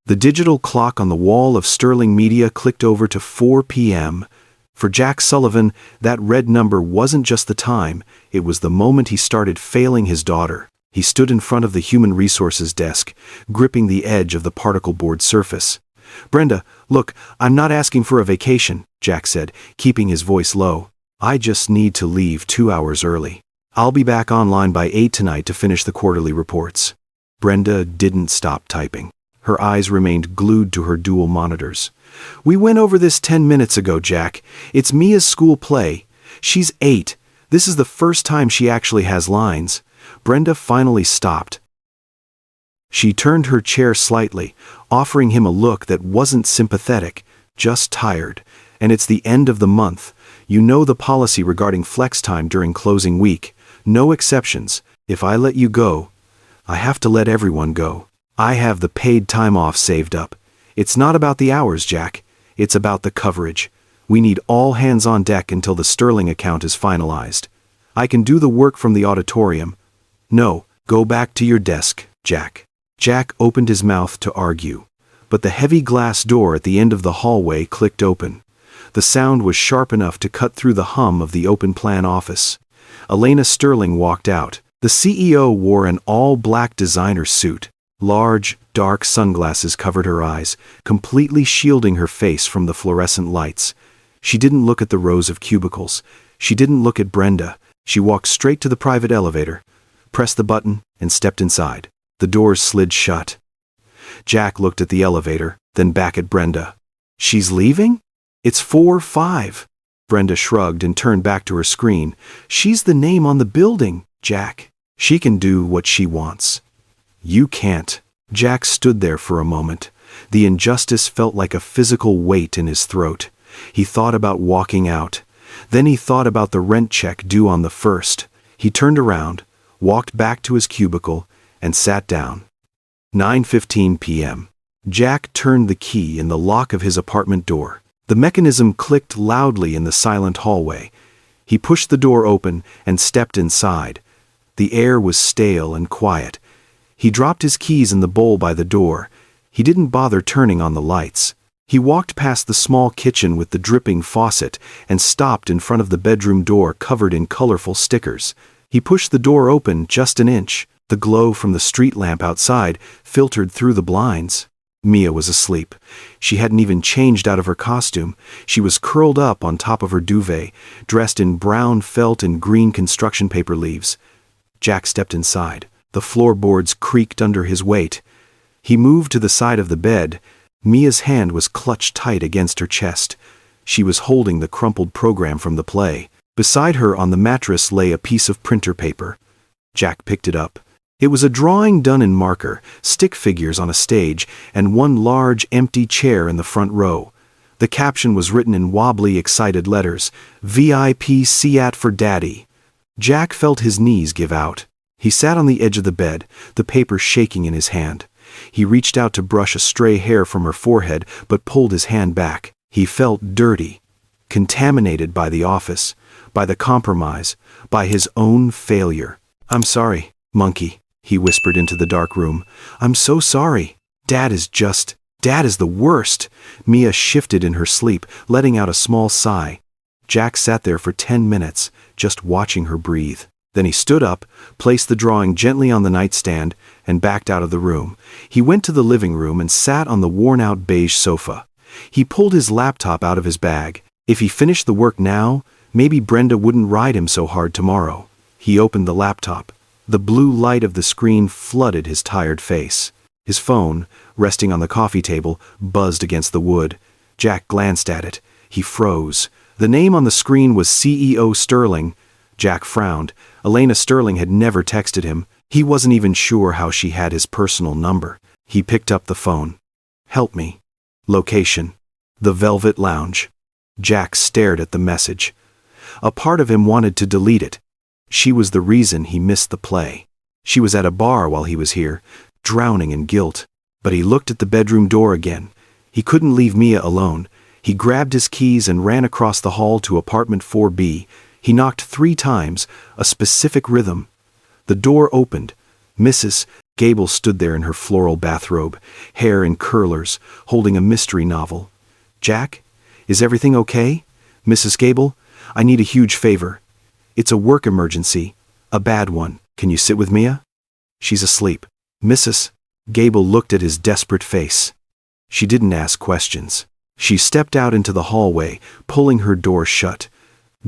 The digital clock on the wall of Sterling Media clicked over to 4 p.m. For Jack Sullivan, that red number wasn't just the time, it was the moment he started failing his daughter. He stood in front of the human resources desk, gripping the edge of the particle board surface. "Brenda, look, I'm not asking for a vacation," Jack said, keeping his voice low. "I just need to leave 2 hours early. I'll be back online by 8 tonight to finish the quarterly reports." Brenda didn't stop typing. Her eyes remained glued to her dual monitors. "We went over this 10 minutes ago, Jack. It's Mia's school play. She's 8. This is the first time she actually has lines." Brenda finally stopped. She turned her chair slightly, offering him a look that wasn't sympathetic, just tired. "And it's the end of the month. You know the policy regarding flex time during closing week. No exceptions. If I let you go, I have to let everyone go. I have the paid time off saved up. It's not about the hours, Jack. It's about the coverage. We need all hands on deck until the Sterling account is finalized. I can do the work from the auditorium." "No, go back to your desk, Jack." Jack opened his mouth to argue, but the heavy glass door at the end of the hallway clicked open. The sound was sharp enough to cut through the hum of the open-plan office. Elena Sterling walked out. The CEO wore an all-black designer suit. Large, dark sunglasses covered her eyes, completely shielding her face from the fluorescent lights. She didn't look at the rows of cubicles. She didn't look at Brenda. She walked straight to the private elevator, pressed the button, and stepped inside. The doors slid shut. Jack looked at the elevator, then back at Brenda. "She's leaving? It's 4-5. Brenda shrugged and turned back to her screen. "She's the name on the building, Jack. She can do what she wants. You can't." Jack stood there for a moment. The injustice felt like a physical weight in his throat. He thought about walking out. Then he thought about the rent check due on the 1st. He turned around, walked back to his cubicle, and sat down. 9:15 p.m. Jack turned the key in the lock of his apartment door. The mechanism clicked loudly in the silent hallway. He pushed the door open and stepped inside. The air was stale and quiet. He dropped his keys in the bowl by the door. He didn't bother turning on the lights. He walked past the small kitchen with the dripping faucet and stopped in front of the bedroom door covered in colorful stickers. He pushed the door open just an inch. The glow from the street lamp outside filtered through the blinds. Mia was asleep. She hadn't even changed out of her costume. She was curled up on top of her duvet, dressed in brown felt and green construction paper leaves. Jack stepped inside. The floorboards creaked under his weight. He moved to the side of the bed. Mia's hand was clutched tight against her chest. She was holding the crumpled program from the play. Beside her on the mattress lay a piece of printer paper. Jack picked it up. It was a drawing done in marker, stick figures on a stage, and one large, empty chair in the front row. The caption was written in wobbly, excited letters, "VIP Seat for Daddy." Jack felt his knees give out. He sat on the edge of the bed, the paper shaking in his hand. He reached out to brush a stray hair from her forehead, but pulled his hand back. He felt dirty, contaminated by the office, by the compromise, by his own failure. "I'm sorry, monkey," he whispered into the dark room. "I'm so sorry. Dad is the worst." Mia shifted in her sleep, letting out a small sigh. Jack sat there for 10 minutes, just watching her breathe. Then he stood up, placed the drawing gently on the nightstand, and backed out of the room. He went to the living room and sat on the worn-out beige sofa. He pulled his laptop out of his bag. If he finished the work now, maybe Brenda wouldn't ride him so hard tomorrow. He opened the laptop. The blue light of the screen flooded his tired face. His phone, resting on the coffee table, buzzed against the wood. Jack glanced at it. He froze. The name on the screen was CEO Sterling. Jack frowned. Elena Sterling had never texted him. He wasn't even sure how she had his personal number. He picked up the phone. "Help me. Location. The Velvet Lounge." Jack stared at the message. A part of him wanted to delete it. She was the reason he missed the play. She was at a bar while he was here, drowning in guilt. But he looked at the bedroom door again. He couldn't leave Mia alone. He grabbed his keys and ran across the hall to apartment 4B. He knocked 3 times, a specific rhythm. The door opened. "Mrs. Gable stood there in her floral bathrobe, hair in curlers, holding a mystery novel. "Jack? Is everything okay? Mrs. Gable? I need a huge favor. It's a work emergency. A bad one. Can you sit with Mia?" "She's asleep." "Mrs." Gable looked at his desperate face. She didn't ask questions. She stepped out into the hallway, pulling her door shut.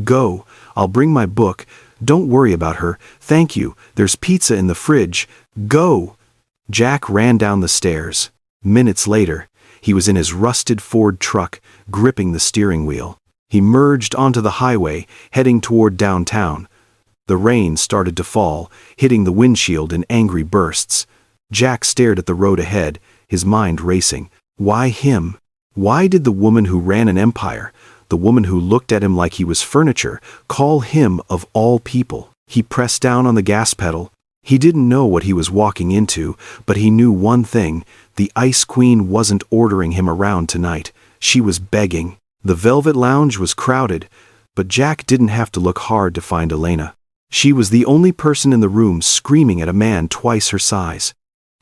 "Go. I'll bring my book. Don't worry about her. Thank you. There's pizza in the fridge. Go." Jack ran down the stairs. Minutes later, he was in his rusted Ford truck, gripping the steering wheel. He merged onto the highway, heading toward downtown. The rain started to fall, hitting the windshield in angry bursts. Jack stared at the road ahead, his mind racing. Why him? Why did the woman who ran an empire, the woman who looked at him like he was furniture, call him of all people? He pressed down on the gas pedal. He didn't know what he was walking into, but he knew one thing: the Ice Queen wasn't ordering him around tonight. She was begging. The Velvet Lounge was crowded, but Jack didn't have to look hard to find Elena. She was the only person in the room screaming at a man twice her size.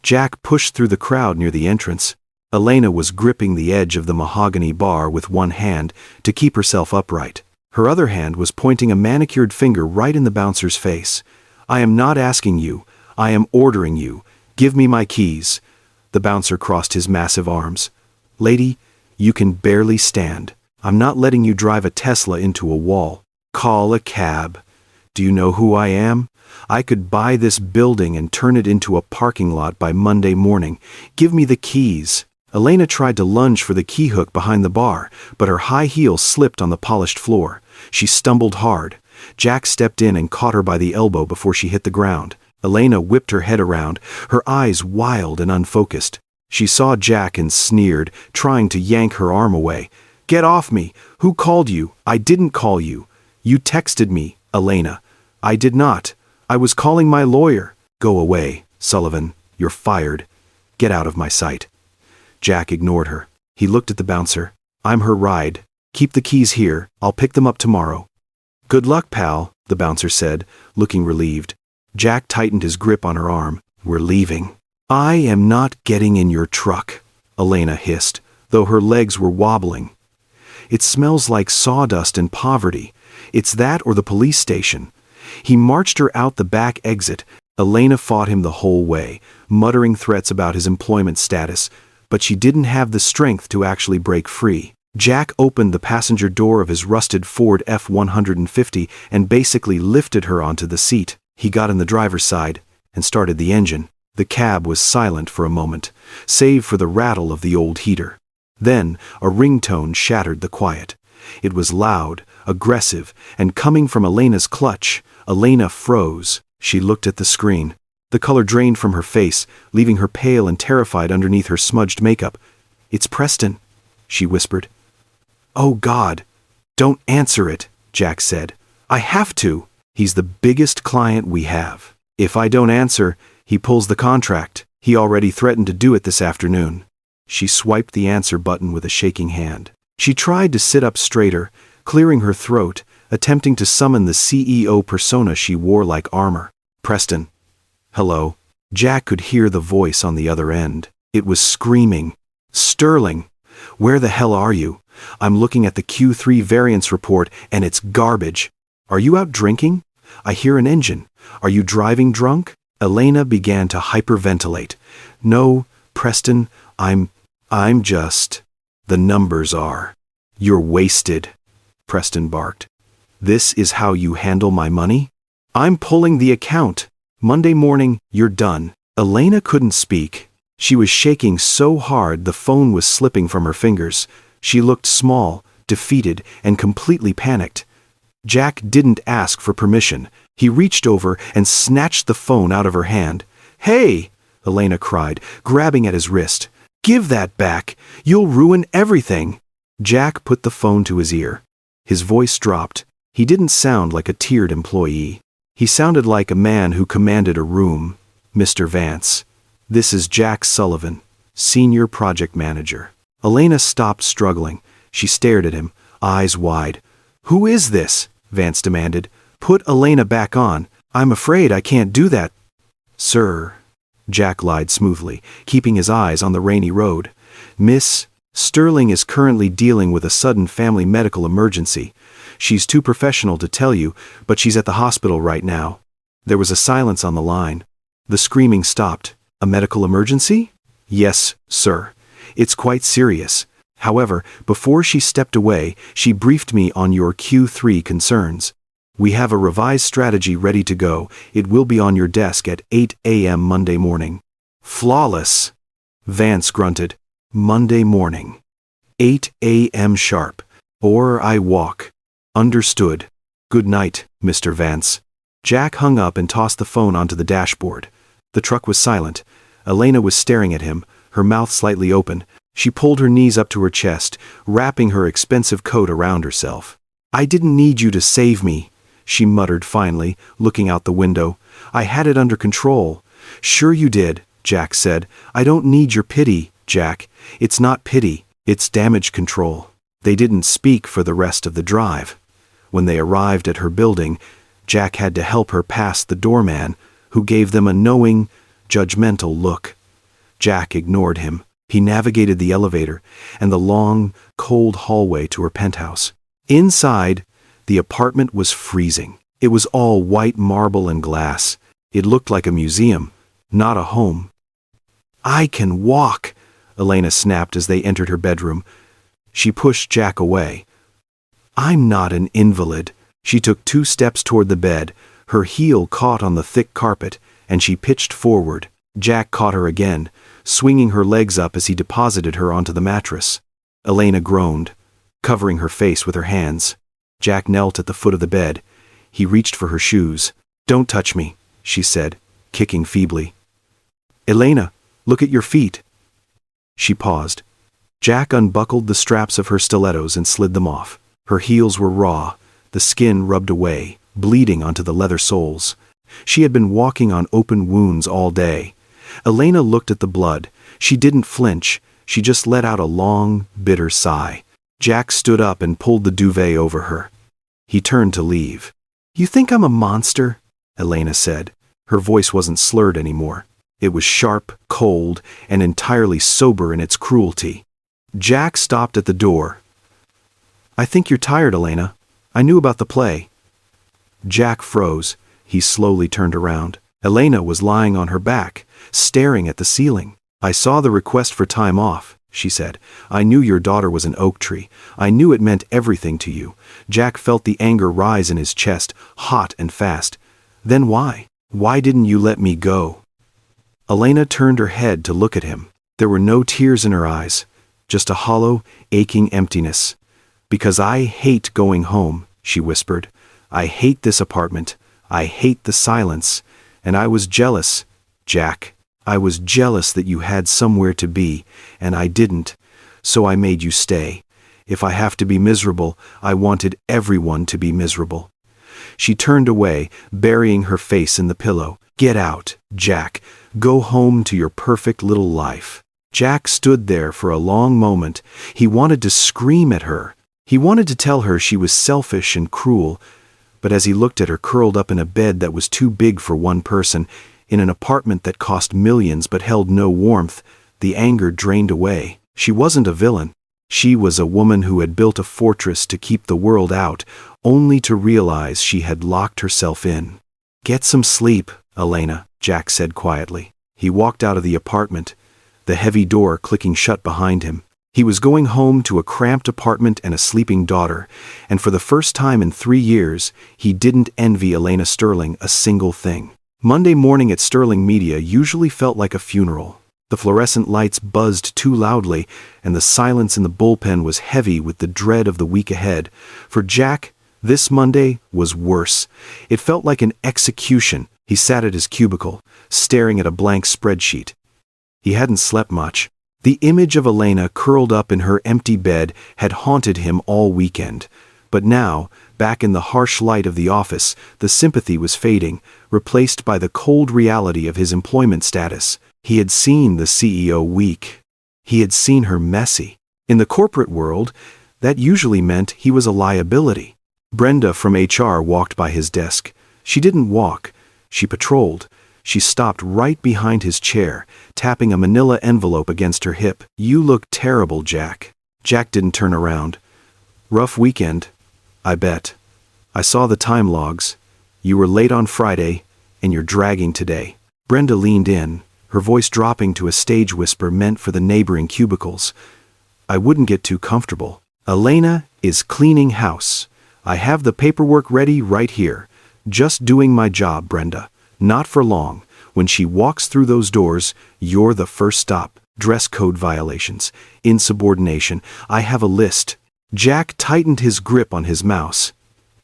Jack pushed through the crowd near the entrance. Elena was gripping the edge of the mahogany bar with one hand to keep herself upright. Her other hand was pointing a manicured finger right in the bouncer's face. "I am not asking you. I am ordering you. Give me my keys." The bouncer crossed his massive arms. "Lady, you can barely stand. I'm not letting you drive a Tesla into a wall. Call a cab. Do you know who I am? I could buy this building and turn it into a parking lot by Monday morning. Give me the keys." Elena tried to lunge for the key hook behind the bar, but her high heel slipped on the polished floor. She stumbled hard. Jack stepped in and caught her by the elbow before she hit the ground. Elena whipped her head around, her eyes wild and unfocused. She saw Jack and sneered, trying to yank her arm away. "Get off me! Who called you? I didn't call you. You texted me, Elena." "I did not. I was calling my lawyer." "Go away, Sullivan. You're fired. Get out of my sight." Jack ignored her. He looked at the bouncer. "I'm her ride. Keep the keys here. I'll pick them up tomorrow." "Good luck, pal," the bouncer said, looking relieved. Jack tightened his grip on her arm. "We're leaving." "I am not getting in your truck," Elena hissed, though her legs were wobbling. "It smells like sawdust and poverty. It's that or the police station." He marched her out the back exit. Elena fought him the whole way, muttering threats about his employment status, but she didn't have the strength to actually break free. Jack opened the passenger door of his rusted Ford F-150 and basically lifted her onto the seat. He got in the driver's side and started the engine. The cab was silent for a moment, save for the rattle of the old heater. Then a ringtone shattered the quiet. It was loud, aggressive, and coming from Elena's clutch. Elena froze. She looked at the screen. The color drained from her face, leaving her pale and terrified underneath her smudged makeup. "It's Preston," she whispered. "Oh God, don't answer it," Jack said. "I have to. He's the biggest client we have. If I don't answer, he pulls the contract. He already threatened to do it this afternoon." She swiped the answer button with a shaking hand. She tried to sit up straighter, clearing her throat, attempting to summon the CEO persona she wore like armor. "Preston." "Hello." Jack could hear the voice on the other end. It was screaming. "Sterling, where the hell are you? I'm looking at the Q3 variance report and it's garbage. Are you out drinking? I hear an engine. Are you driving drunk?" Elena began to hyperventilate. "No, Preston, I'm just..." "The numbers are." "You're wasted," Preston barked. "This is how you handle my money? I'm pulling the account. Monday morning, you're done." Elena couldn't speak. She was shaking so hard the phone was slipping from her fingers. She looked small, defeated, and completely panicked. Jack didn't ask for permission. He reached over and snatched the phone out of her hand. "Hey!" Elena cried, grabbing at his wrist. "Give that back! You'll ruin everything!" Jack put the phone to his ear. His voice dropped. He didn't sound like a tiered employee. He sounded like a man who commanded a room. "Mr. Vance, this is Jack Sullivan, Senior Project Manager." Elena stopped struggling. She stared at him, eyes wide. "Who is this?" Vance demanded. "Put Elena back on. I'm afraid I can't do that." "Sir." Jack lied smoothly, keeping his eyes on the rainy road. Miss Sterling is currently dealing with a sudden family medical emergency. She's too professional to tell you, but she's at the hospital right now. There was a silence on the line. The screaming stopped. A medical emergency? Yes, sir. It's quite serious. However, before she stepped away, she briefed me on your Q3 concerns. We have a revised strategy ready to go. It will be on your desk at 8 a.m. Monday morning. Flawless, Vance grunted. Monday morning. 8 a.m. sharp. Or I walk. Understood. Good night, Mr. Vance. Jack hung up and tossed the phone onto the dashboard. The truck was silent. Elena was staring at him, her mouth slightly open. She pulled her knees up to her chest, wrapping her expensive coat around herself. I didn't need you to save me, she muttered finally, looking out the window. I had it under control. Sure you did, Jack said. I don't need your pity, Jack. It's not pity, it's damage control. They didn't speak for the rest of the drive. When they arrived at her building, Jack had to help her past the doorman, who gave them a knowing, judgmental look. Jack ignored him. He navigated the elevator and the long, cold hallway to her penthouse. Inside, the apartment was freezing. It was all white marble and glass. It looked like a museum, not a home. I can walk, Elena snapped as they entered her bedroom. She pushed Jack away. I'm not an invalid. She took 2 steps toward the bed. Her heel caught on the thick carpet, and she pitched forward. Jack caught her again, swinging her legs up as he deposited her onto the mattress. Elena groaned, covering her face with her hands. Jack knelt at the foot of the bed. He reached for her shoes. Don't touch me, she said, kicking feebly. Elena, look at your feet. She paused. Jack unbuckled the straps of her stilettos and slid them off. Her heels were raw, the skin rubbed away, bleeding onto the leather soles. She had been walking on open wounds all day. Elena looked at the blood. She didn't flinch. She just let out a long, bitter sigh. Jack stood up and pulled the duvet over her. He turned to leave. You think I'm a monster? Elena said. Her voice wasn't slurred anymore. It was sharp, cold, and entirely sober in its cruelty. Jack stopped at the door. I think you're tired, Elena. I knew about the play. Jack froze. He slowly turned around. Elena was lying on her back, staring at the ceiling. I saw the request for time off, she said. I knew your daughter was an oak tree. I knew it meant everything to you. Jack felt the anger rise in his chest, hot and fast. Then why? Why didn't you let me go? Elena turned her head to look at him. There were no tears in her eyes, just a hollow, aching emptiness. Because I hate going home, she whispered. I hate this apartment. I hate the silence. And I was jealous, Jack. I was jealous that you had somewhere to be, and I didn't. So I made you stay. If I have to be miserable, I wanted everyone to be miserable. She turned away, burying her face in the pillow. Get out, Jack. Go home to your perfect little life. Jack stood there for a long moment. He wanted to scream at her. He wanted to tell her she was selfish and cruel, but as he looked at her curled up in a bed that was too big for one person, in an apartment that cost millions but held no warmth, the anger drained away. She wasn't a villain. She was a woman who had built a fortress to keep the world out, only to realize she had locked herself in. Get some sleep, Elena, Jack said quietly. He walked out of the apartment, the heavy door clicking shut behind him. He was going home to a cramped apartment and a sleeping daughter, and for the first time in 3 years, he didn't envy Elena Sterling a single thing. Monday morning at Sterling Media usually felt like a funeral. The fluorescent lights buzzed too loudly, and the silence in the bullpen was heavy with the dread of the week ahead. For Jack, this Monday was worse. It felt like an execution. He sat at his cubicle, staring at a blank spreadsheet. He hadn't slept much. The image of Elena curled up in her empty bed had haunted him all weekend. But now, back in the harsh light of the office, the sympathy was fading, replaced by the cold reality of his employment status. He had seen the CEO weak. He had seen her messy. In the corporate world, that usually meant he was a liability. Brenda from HR walked by his desk. She didn't walk. She patrolled. She stopped right behind his chair, tapping a manila envelope against her hip. "You look terrible, Jack." Jack didn't turn around. "Rough weekend, I bet. I saw the time logs. You were late on Friday, and you're dragging today." Brenda leaned in, her voice dropping to a stage whisper meant for the neighboring cubicles. "I wouldn't get too comfortable. Elena is cleaning house. I have the paperwork ready right here. Just doing my job, Brenda. Not for long. When she walks through those doors, you're the first stop. Dress code violations, insubordination. I have a list." Jack tightened his grip on his mouse.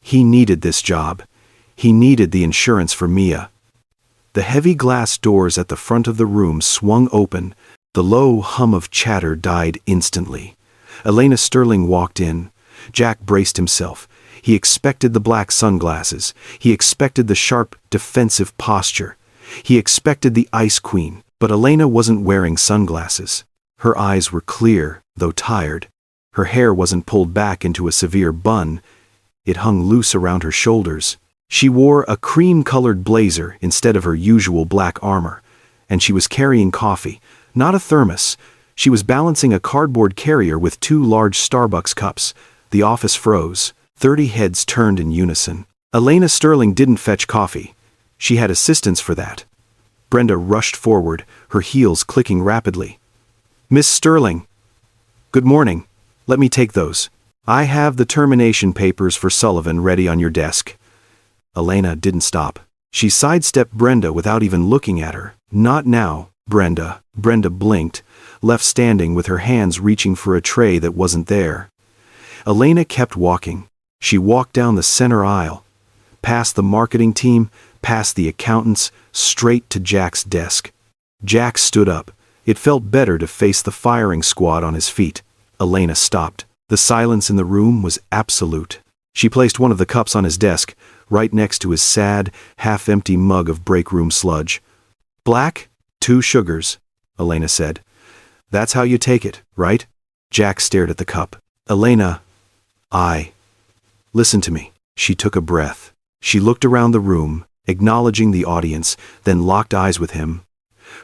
He needed this job. He needed the insurance for Mia. The heavy glass doors at the front of the room swung open. The low hum of chatter died instantly. Elena Sterling walked in. Jack braced himself. He expected the black sunglasses. He expected the sharp, defensive posture. He expected the Ice Queen, but Elena wasn't wearing sunglasses. Her eyes were clear, though tired. Her hair wasn't pulled back into a severe bun. It hung loose around her shoulders. She wore a cream-colored blazer instead of her usual black armor, and she was carrying coffee, not a thermos. She was balancing a cardboard carrier with 2 large Starbucks cups. The office froze. 30 heads turned in unison. Elena Sterling didn't fetch coffee. She had assistants for that. Brenda rushed forward, her heels clicking rapidly. "Miss Sterling." "Good morning. Let me take those. I have the termination papers for Sullivan ready on your desk." Elena didn't stop. She sidestepped Brenda without even looking at her. "Not now, Brenda." Brenda blinked, left standing with her hands reaching for a tray that wasn't there. Elena kept walking. She walked down the center aisle, past the marketing team, past the accountants, straight to Jack's desk. Jack stood up. It felt better to face the firing squad on his feet. Elena stopped. The silence in the room was absolute. She placed one of the cups on his desk, right next to his sad, half-empty mug of break-room sludge. "Black, 2 sugars," Elena said. "That's how you take it, right?" Jack stared at the cup. "Elena, listen to me." She took a breath. She looked around the room, acknowledging the audience, then locked eyes with him.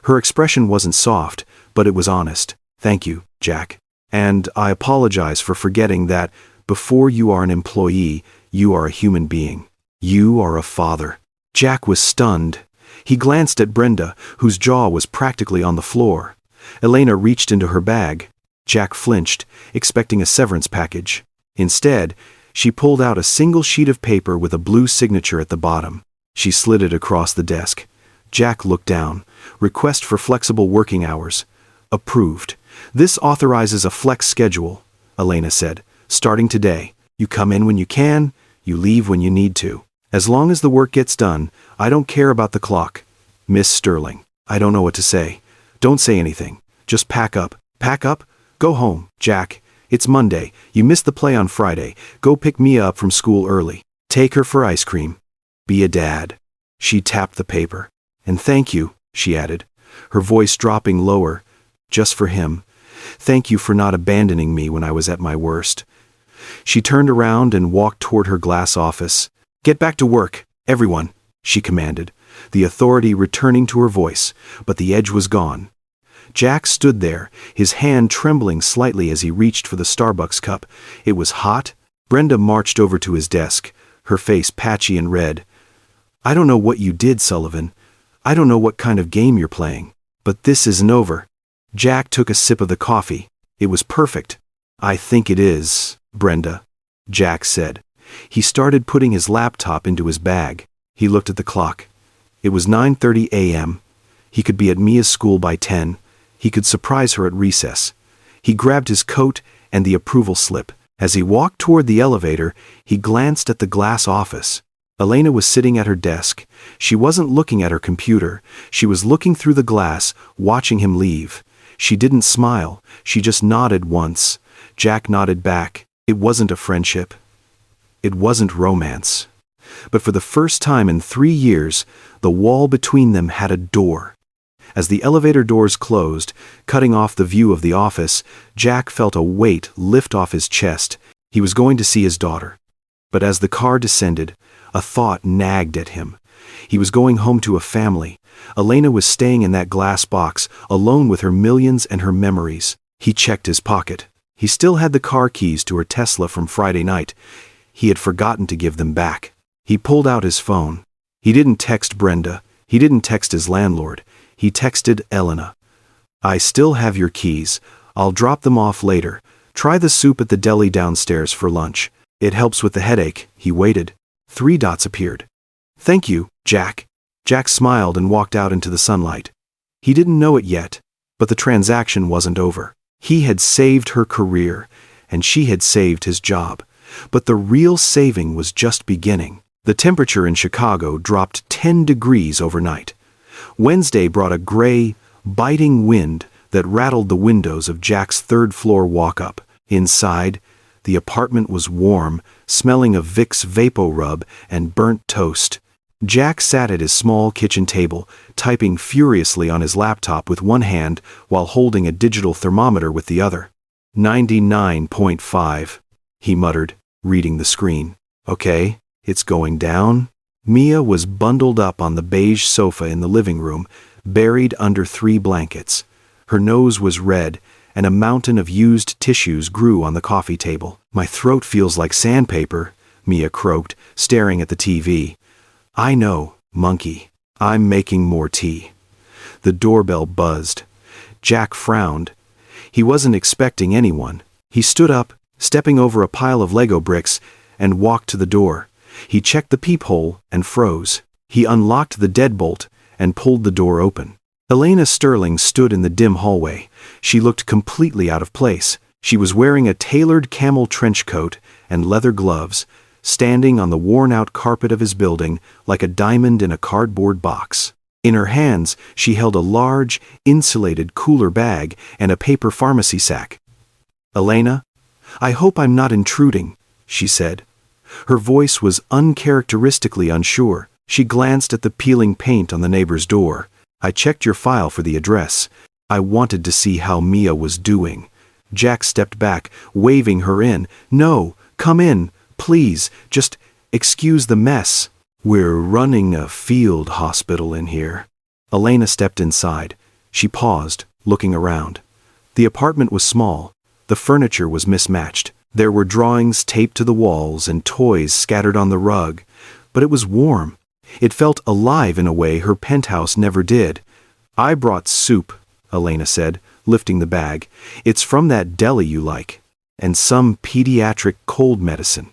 Her expression wasn't soft, but it was honest. "Thank you, Jack. And I apologize for forgetting that before you are an employee, you are a human being. You are a father." Jack was stunned. He glanced at Brenda, whose jaw was practically on the floor. Elena reached into her bag. Jack flinched, expecting a severance package. Instead, she pulled out a single sheet of paper with a blue signature at the bottom. She slid it across the desk. Jack looked down. "Request for flexible working hours. Approved. This authorizes a flex schedule," Elena said. "Starting today. You come in when you can, you leave when you need to. As long as the work gets done, I don't care about the clock." "Miss Sterling, I don't know what to say." "Don't say anything. Just pack up." "Pack up? Go home, Jack. It's Monday. You missed the play on Friday. Go pick Mia up from school early. Take her for ice cream. Be a dad." She tapped the paper. "And thank you," she added, her voice dropping lower, "just for him. Thank you for not abandoning me when I was at my worst." She turned around and walked toward her glass office. "Get back to work, everyone," she commanded, the authority returning to her voice, but the edge was gone. Jack stood there, his hand trembling slightly as he reached for the Starbucks cup. It was hot. Brenda marched over to his desk, her face patchy and red. "I don't know what you did, Sullivan. I don't know what kind of game you're playing. But this isn't over." Jack took a sip of the coffee. "It was perfect." "I think it is, Brenda," Jack said. He started putting his laptop into his bag. He looked at the clock. It was 9:30 a.m. He could be at Mia's school by 10. He could surprise her at recess. He grabbed his coat and the approval slip. As he walked toward the elevator, he glanced at the glass office. Elena was sitting at her desk. She wasn't looking at her computer. She was looking through the glass, watching him leave. She didn't smile. She just nodded once. Jack nodded back. It wasn't a friendship. It wasn't romance. But for the first time in 3 years, the wall between them had a door. As the elevator doors closed, cutting off the view of the office, Jack felt a weight lift off his chest. He was going to see his daughter. But as the car descended, a thought nagged at him. He was going home to a family. Elena was staying in that glass box, alone with her millions and her memories. He checked his pocket. He still had the car keys to her Tesla from Friday night. He had forgotten to give them back. He pulled out his phone. He didn't text Brenda. He didn't text his landlord. He texted Elena. "I still have your keys. I'll drop them off later. Try the soup at the deli downstairs for lunch. It helps with the headache." He waited. 3 dots appeared. "Thank you, Jack." Jack smiled and walked out into the sunlight. He didn't know it yet, but the transaction wasn't over. He had saved her career, and she had saved his job. But the real saving was just beginning. The temperature in Chicago dropped 10 degrees overnight. Wednesday brought a gray, biting wind that rattled the windows of Jack's third-floor walk-up. Inside, the apartment was warm, smelling of Vicks VapoRub and burnt toast. Jack sat at his small kitchen table, typing furiously on his laptop with one hand while holding a digital thermometer with the other. 99.5, he muttered, reading the screen. "Okay, it's going down." Mia was bundled up on the beige sofa in the living room, buried under 3 blankets. Her nose was red, and a mountain of used tissues grew on the coffee table. "My throat feels like sandpaper," Mia croaked, staring at the TV. "I know, monkey. I'm making more tea." The doorbell buzzed. Jack frowned. He wasn't expecting anyone. He stood up, stepping over a pile of Lego bricks, and walked to the door. He checked the peephole and froze. He unlocked the deadbolt and pulled the door open. Elena Sterling stood in the dim hallway. She looked completely out of place. She was wearing a tailored camel trench coat and leather gloves, standing on the worn-out carpet of his building like a diamond in a cardboard box. In her hands, she held a large, insulated cooler bag and a paper pharmacy sack. "Elena, I hope I'm not intruding," she said. Her voice was uncharacteristically unsure. She glanced at the peeling paint on the neighbor's door. "I checked your file for the address. I wanted to see how Mia was doing." Jack stepped back, waving her in. "No, come in. Please, just excuse the mess. We're running a field hospital in here." Elena stepped inside. She paused, looking around. The apartment was small. The furniture was mismatched. There were drawings taped to the walls and toys scattered on the rug. But it was warm. It felt alive in a way her penthouse never did. "I brought soup," Elena said, lifting the bag. "It's from that deli you like. And some pediatric cold medicine."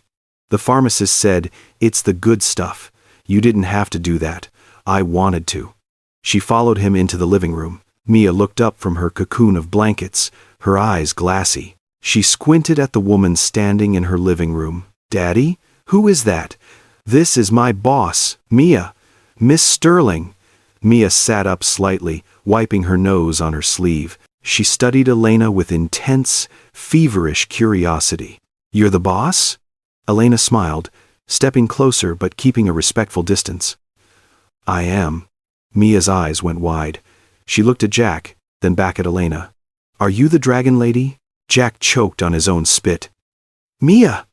The pharmacist said, "It's the good stuff. You didn't have to do that. I wanted to." She followed him into the living room. Mia looked up from her cocoon of blankets, her eyes glassy. She squinted at the woman standing in her living room. "Daddy? Who is that?" "This is my boss, Mia. Miss Sterling." Mia sat up slightly, wiping her nose on her sleeve. She studied Elena with intense, feverish curiosity. "You're the boss?" Elena smiled, stepping closer but keeping a respectful distance. "I am." Mia's eyes went wide. She looked at Jack, then back at Elena. "Are you the dragon lady?" Jack choked on his own spit. "Mia!"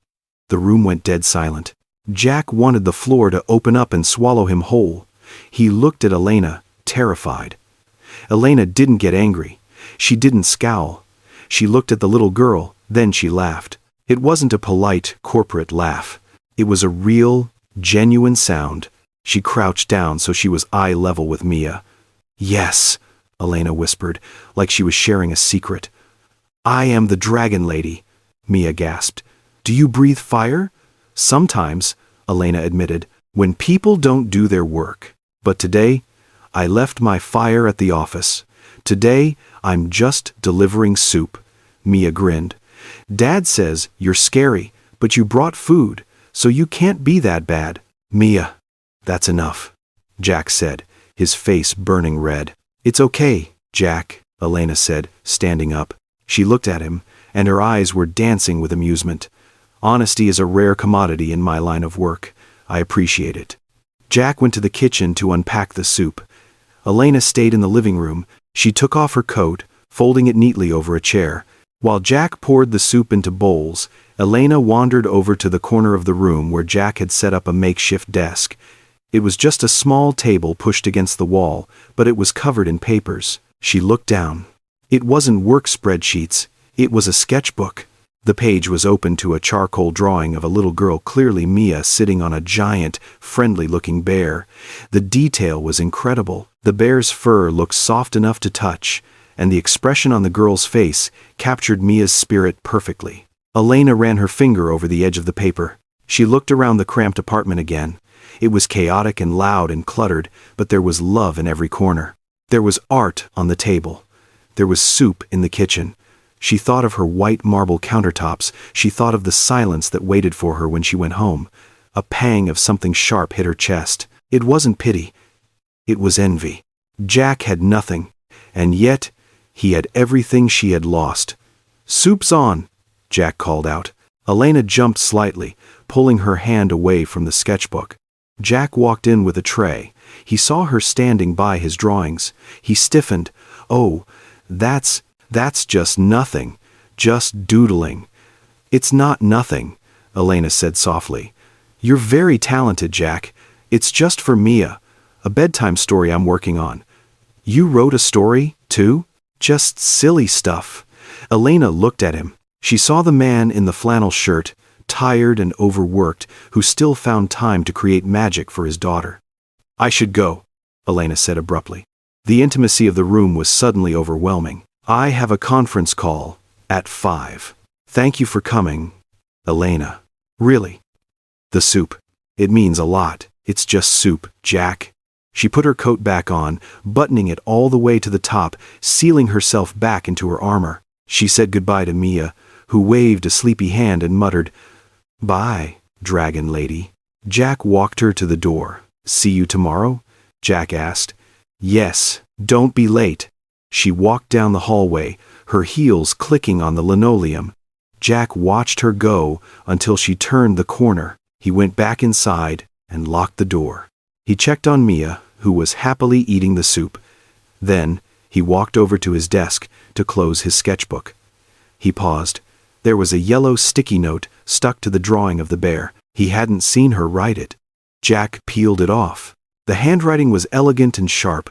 The room went dead silent. Jack wanted the floor to open up and swallow him whole. He looked at Elena, terrified. Elena didn't get angry. She didn't scowl. She looked at the little girl, then she laughed. It wasn't a polite, corporate laugh. It was a real, genuine sound. She crouched down so she was eye level with Mia. "Yes," Elena whispered, like she was sharing a secret. "I am the dragon lady," Mia gasped. "Do you breathe fire?" "Sometimes," Elena admitted, "when people don't do their work. But today, I left my fire at the office. Today, I'm just delivering soup." Mia grinned. "Dad says you're scary, but you brought food, so you can't be that bad." "Mia, that's enough," Jack said, his face burning red. "It's okay, Jack," Elena said, standing up. She looked at him, and her eyes were dancing with amusement. "Honesty is a rare commodity in my line of work. I appreciate it." Jack went to the kitchen to unpack the soup. Elena stayed in the living room. She took off her coat, folding it neatly over a chair. While Jack poured the soup into bowls, Elena wandered over to the corner of the room where Jack had set up a makeshift desk. It was just a small table pushed against the wall, but it was covered in papers. She looked down. It wasn't work spreadsheets, it was a sketchbook. The page was open to a charcoal drawing of a little girl, clearly Mia, sitting on a giant, friendly-looking bear. The detail was incredible. The bear's fur looked soft enough to touch, and the expression on the girl's face captured Mia's spirit perfectly. Elena ran her finger over the edge of the paper. She looked around the cramped apartment again. It was chaotic and loud and cluttered, but there was love in every corner. There was art on the table. There was soup in the kitchen. She thought of her white marble countertops. She thought of the silence that waited for her when she went home. A pang of something sharp hit her chest. It wasn't pity. It was envy. Jack had nothing, and yet he had everything she had lost. "Soup's on," Jack called out. Elena jumped slightly, pulling her hand away from the sketchbook. Jack walked in with a tray. He saw her standing by his drawings. He stiffened. "Oh, that's just nothing. Just doodling." "It's not nothing," Elena said softly. "You're very talented, Jack. It's just for Mia. A bedtime story I'm working on." "You wrote a story, too?" "Just silly stuff." Elena looked at him. She saw the man in the flannel shirt, tired and overworked, who still found time to create magic for his daughter. "I should go," Elena said abruptly. The intimacy of the room was suddenly overwhelming. "I have a conference call at 5. Thank you for coming, Elena." "Really?" "The soup. It means a lot. It's just soup, Jack." She put her coat back on, buttoning it all the way to the top, sealing herself back into her armor. She said goodbye to Mia, who waved a sleepy hand and muttered, "Bye, dragon lady." Jack walked her to the door. "See you tomorrow?" Jack asked. "Yes, don't be late." She walked down the hallway, her heels clicking on the linoleum. Jack watched her go until she turned the corner. He went back inside and locked the door. He checked on Mia, who was happily eating the soup. Then he walked over to his desk to close his sketchbook. He paused. There was a yellow sticky note stuck to the drawing of the bear. He hadn't seen her write it. Jack peeled it off. The handwriting was elegant and sharp.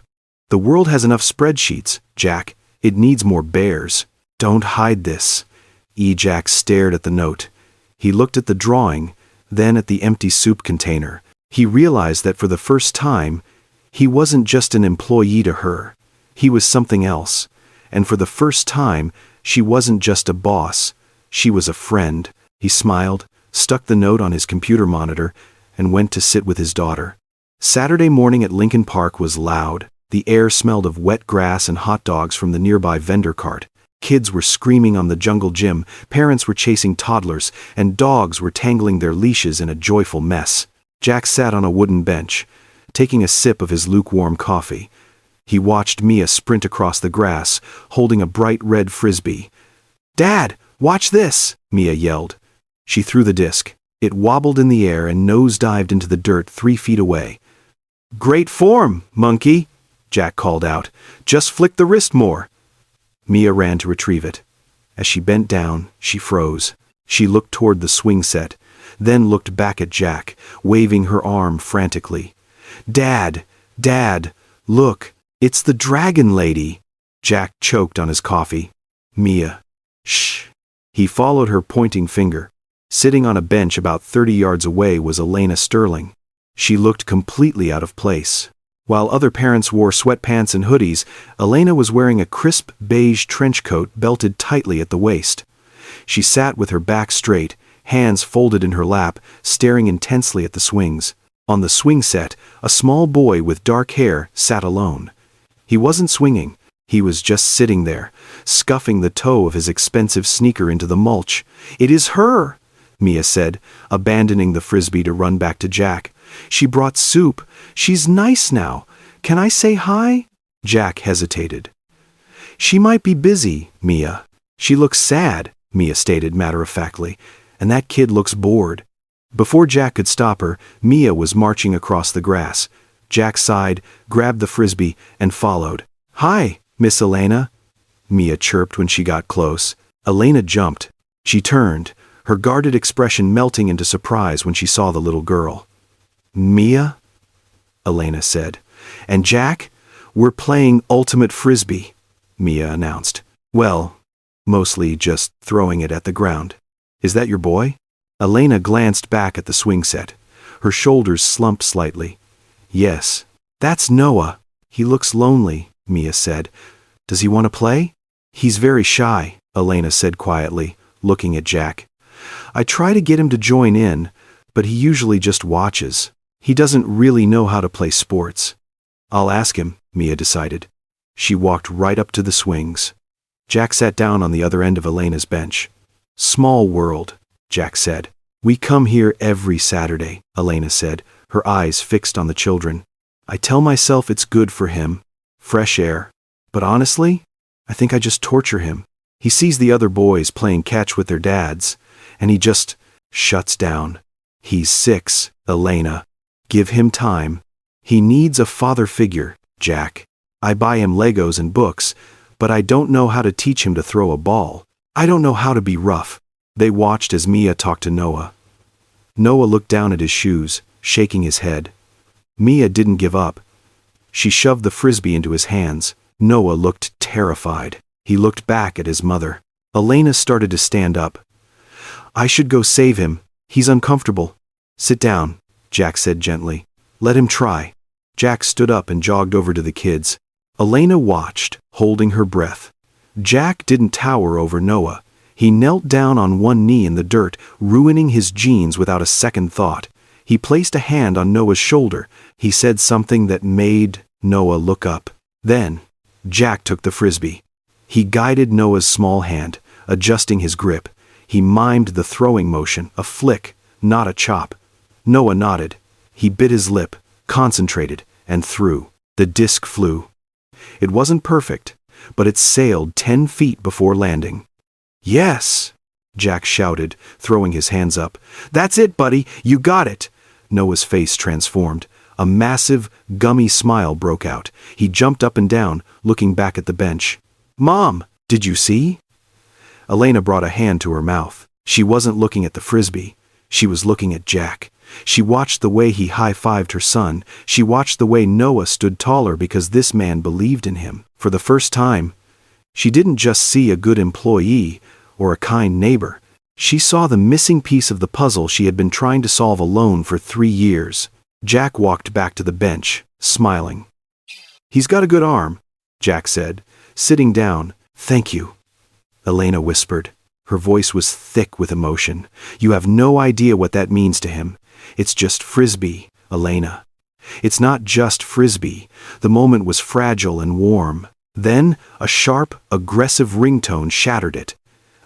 "The world has enough spreadsheets, Jack. It needs more bears. Don't hide this." Jack stared at the note. He looked at the drawing, then at the empty soup container. He realized that for the first time, he wasn't just an employee to her. He was something else. And for the first time, she wasn't just a boss. She was a friend. He smiled, stuck the note on his computer monitor, and went to sit with his daughter. Saturday morning at Lincoln Park was loud. The air smelled of wet grass and hot dogs from the nearby vendor cart. Kids were screaming on the jungle gym, parents were chasing toddlers, and dogs were tangling their leashes in a joyful mess. Jack sat on a wooden bench, taking a sip of his lukewarm coffee. He watched Mia sprint across the grass, holding a bright red frisbee. "Dad, watch this!" Mia yelled. She threw the disc. It wobbled in the air and nosedived into the dirt 3 feet away. "Great form, monkey!" Jack called out. "Just flick the wrist more." Mia ran to retrieve it. As she bent down, she froze. She looked toward the swing set, then looked back at Jack, waving her arm frantically. "Dad! Dad! Look! It's the dragon lady!" Jack choked on his coffee. "Mia, shh!" He followed her pointing finger. Sitting on a bench about 30 yards away was Elena Sterling. She looked completely out of place. While other parents wore sweatpants and hoodies, Elena was wearing a crisp beige trench coat belted tightly at the waist. She sat with her back straight, hands folded in her lap, staring intensely at the swings. On the swing set, a small boy with dark hair sat alone. He wasn't swinging. He was just sitting there, scuffing the toe of his expensive sneaker into the mulch. "It is her," Mia said, abandoning the frisbee to run back to Jack. "She brought soup. She's nice now. Can I say hi?" Jack hesitated. "She might be busy, Mia." "She looks sad," Mia stated matter-of-factly, "and that kid looks bored." Before Jack could stop her, Mia was marching across the grass. Jack sighed, grabbed the frisbee, and followed. "Hi, Miss Elena," Mia chirped when she got close. Elena jumped. She turned, her guarded expression melting into surprise when she saw the little girl. "Mia?" Elena said. And Jack, we're playing ultimate frisbee, Mia announced. Well, mostly just throwing it at the ground. Is that your boy? Elena glanced back at the swing set. Her shoulders slumped slightly. Yes, that's Noah. He looks lonely, Mia said. Does he want to play? He's very shy, Elena said quietly, looking at Jack. I try to get him to join in, but he usually just watches. He doesn't really know how to play sports. I'll ask him, Mia decided. She walked right up to the swings. Jack sat down on the other end of Elena's bench. Small world, Jack said. We come here every Saturday, Elena said, her eyes fixed on the children. I tell myself it's good for him, fresh air. But honestly, I think I just torture him. He sees the other boys playing catch with their dads, and he just shuts down. He's 6, Elena. Give him time. He needs a father figure, Jack. I buy him Legos and books, but I don't know how to teach him to throw a ball. I don't know how to be rough. They watched as Mia talked to Noah. Noah looked down at his shoes, shaking his head. Mia didn't give up. She shoved the frisbee into his hands. Noah looked terrified. He looked back at his mother. Elena started to stand up. I should go save him. He's uncomfortable. Sit down, Jack said gently. Let him try. Jack stood up and jogged over to the kids. Elena watched, holding her breath. Jack didn't tower over Noah. He knelt down on one knee in the dirt, ruining his jeans without a second thought. He placed a hand on Noah's shoulder. He said something that made Noah look up. Then, Jack took the frisbee. He guided Noah's small hand, adjusting his grip. He mimed the throwing motion, a flick, not a chop. Noah nodded. He bit his lip, concentrated, and threw. The disc flew. It wasn't perfect, but it sailed 10 feet before landing. Yes, Jack shouted, throwing his hands up. That's it, buddy. You got it. Noah's face transformed. A massive, gummy smile broke out. He jumped up and down, looking back at the bench. Mom, did you see? Elena brought a hand to her mouth. She wasn't looking at the frisbee. She was looking at Jack. She watched the way he high-fived her son. She watched the way Noah stood taller because this man believed in him. For the first time, she didn't just see a good employee or a kind neighbor. She saw the missing piece of the puzzle she had been trying to solve alone for 3 years. Jack walked back to the bench, smiling. He's got a good arm, Jack said, sitting down. Thank you, Elena whispered. Her voice was thick with emotion. You have no idea what that means to him. It's just frisbee, Elena. It's not just frisbee. The moment was fragile and warm. Then, a sharp, aggressive ringtone shattered it.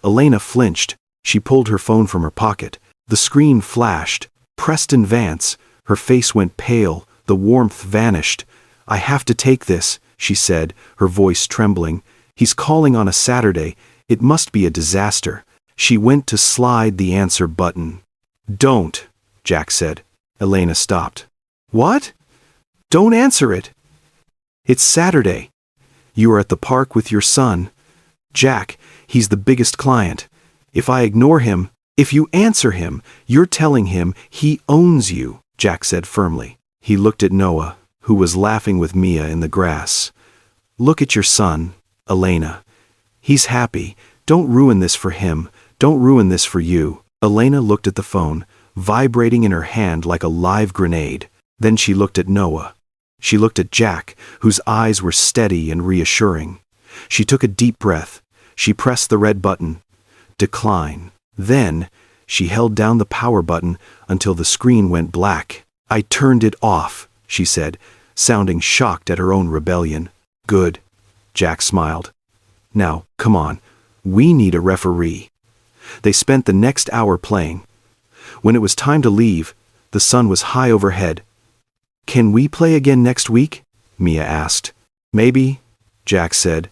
Elena flinched. She pulled her phone from her pocket. The screen flashed. Preston Vance. Her face went pale. The warmth vanished. I have to take this, she said, her voice trembling. He's calling on a Saturday. It must be a disaster. She went to slide the answer button. Don't, Jack said. Elena stopped. What? Don't answer it. It's Saturday. You are at the park with your son. Jack, he's the biggest client. If I ignore him, if you answer him, you're telling him he owns you, Jack said firmly. He looked at Noah, who was laughing with Mia in the grass. Look at your son, Elena. He's happy. Don't ruin this for him. Don't ruin this for you. Elena looked at the phone, vibrating in her hand like a live grenade. Then she looked at Noah. She looked at Jack, whose eyes were steady and reassuring. She took a deep breath. She pressed the red button. Decline. Then, she held down the power button until the screen went black. I turned it off, she said, sounding shocked at her own rebellion. Good. Jack smiled. Now, come on. We need a referee. They spent the next hour playing. When it was time to leave, the sun was high overhead. Can we play again next week? Mia asked. Maybe, Jack said.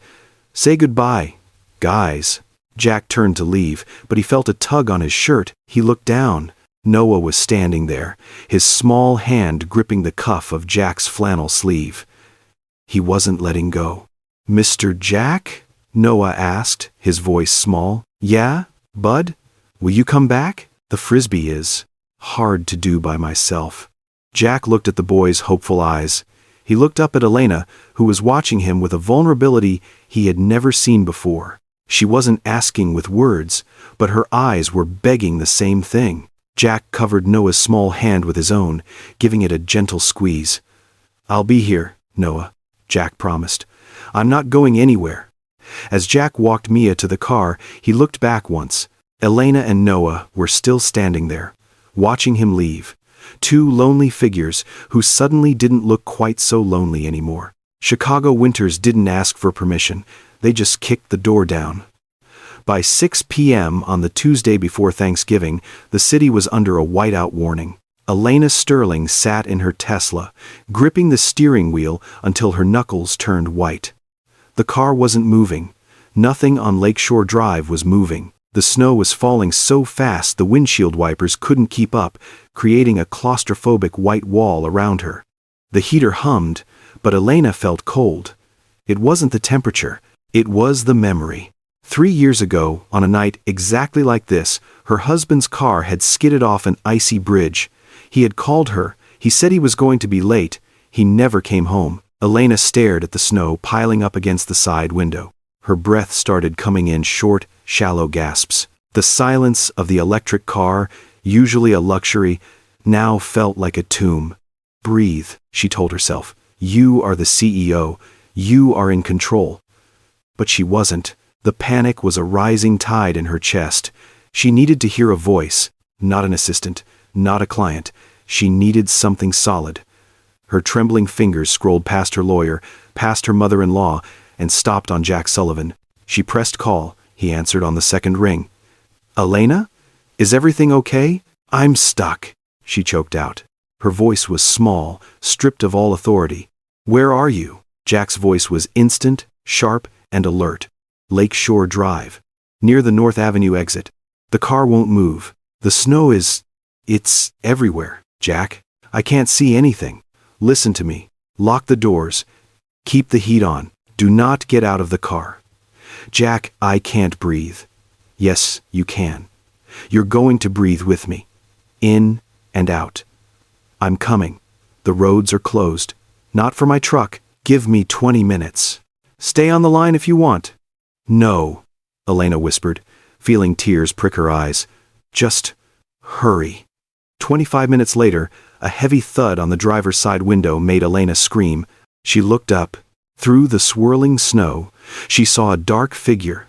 Say goodbye, guys. Jack turned to leave, but he felt a tug on his shirt. He looked down. Noah was standing there, his small hand gripping the cuff of Jack's flannel sleeve. He wasn't letting go. Mr. Jack? Noah asked, his voice small. Yeah, bud? Will you come back? The frisbee is hard to do by myself. Jack looked at the boy's hopeful eyes. He looked up at Elena, who was watching him with a vulnerability he had never seen before. She wasn't asking with words, but her eyes were begging the same thing. Jack covered Noah's small hand with his own, giving it a gentle squeeze. "I'll be here, Noah," Jack promised. "I'm not going anywhere." As Jack walked Mia to the car, he looked back once. Elena and Noah were still standing there, watching him leave. Two lonely figures who suddenly didn't look quite so lonely anymore. Chicago winters didn't ask for permission. They just kicked the door down. By 6 p.m. on the Tuesday before Thanksgiving, the city was under a whiteout warning. Elena Sterling sat in her Tesla, gripping the steering wheel until her knuckles turned white. The car wasn't moving. Nothing on Lakeshore Drive was moving. The snow was falling so fast the windshield wipers couldn't keep up, creating a claustrophobic white wall around her. The heater hummed, but Elena felt cold. It wasn't the temperature, it was the memory. 3 years ago, on a night exactly like this, her husband's car had skidded off an icy bridge. He had called her, he said he was going to be late, he never came home. Elena stared at the snow piling up against the side window. Her breath started coming in short, shallow gasps. The silence of the electric car, usually a luxury, now felt like a tomb. "Breathe," she told herself. "You are the CEO. You are in control." But she wasn't. The panic was a rising tide in her chest. She needed to hear a voice, not an assistant, not a client. She needed something solid. Her trembling fingers scrolled past her lawyer, past her mother-in-law, and stopped on Jack Sullivan. She pressed call. He answered on the second ring. "Elena? Is everything okay? I'm stuck," she choked out. Her voice was small, stripped of all authority. "Where are you?" Jack's voice was instant, sharp, and alert. "Lakeshore Drive. Near the North Avenue exit. The car won't move. The snow it's everywhere, Jack. I can't see anything. Listen to me. Lock the doors. Keep the heat on. Do not get out of the car." "Jack, I can't breathe." "Yes, you can. You're going to breathe with me. In and out. I'm coming. The roads are closed. Not for my truck. Give me 20 minutes. Stay on the line if you want." "No," Elena whispered, feeling tears prick her eyes. "Just hurry." 25 minutes later, a heavy thud on the driver's side window made Elena scream. She looked up. Through the swirling snow, she saw a dark figure.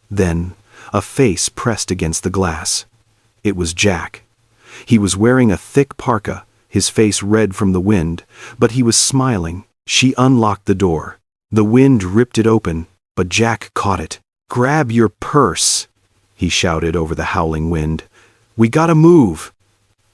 Then, a face pressed against the glass. It was Jack. He was wearing a thick parka, his face red from the wind, but he was smiling. She unlocked the door. The wind ripped it open, but Jack caught it. "Grab your purse," he shouted over the howling wind. "We gotta move."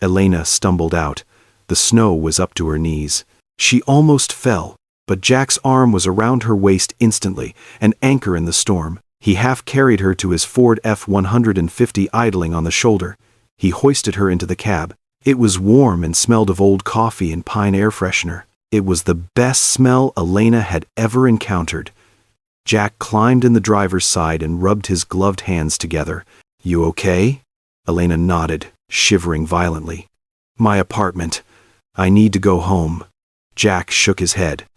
Elena stumbled out. The snow was up to her knees. She almost fell, but Jack's arm was around her waist instantly, an anchor in the storm. He half carried her to his Ford F-150 idling on the shoulder. He hoisted her into the cab. It was warm and smelled of old coffee and pine air freshener. It was the best smell Elena had ever encountered. Jack climbed in the driver's side and rubbed his gloved hands together. "You okay?" Elena nodded, shivering violently. "My apartment. I need to go home." Jack shook his head.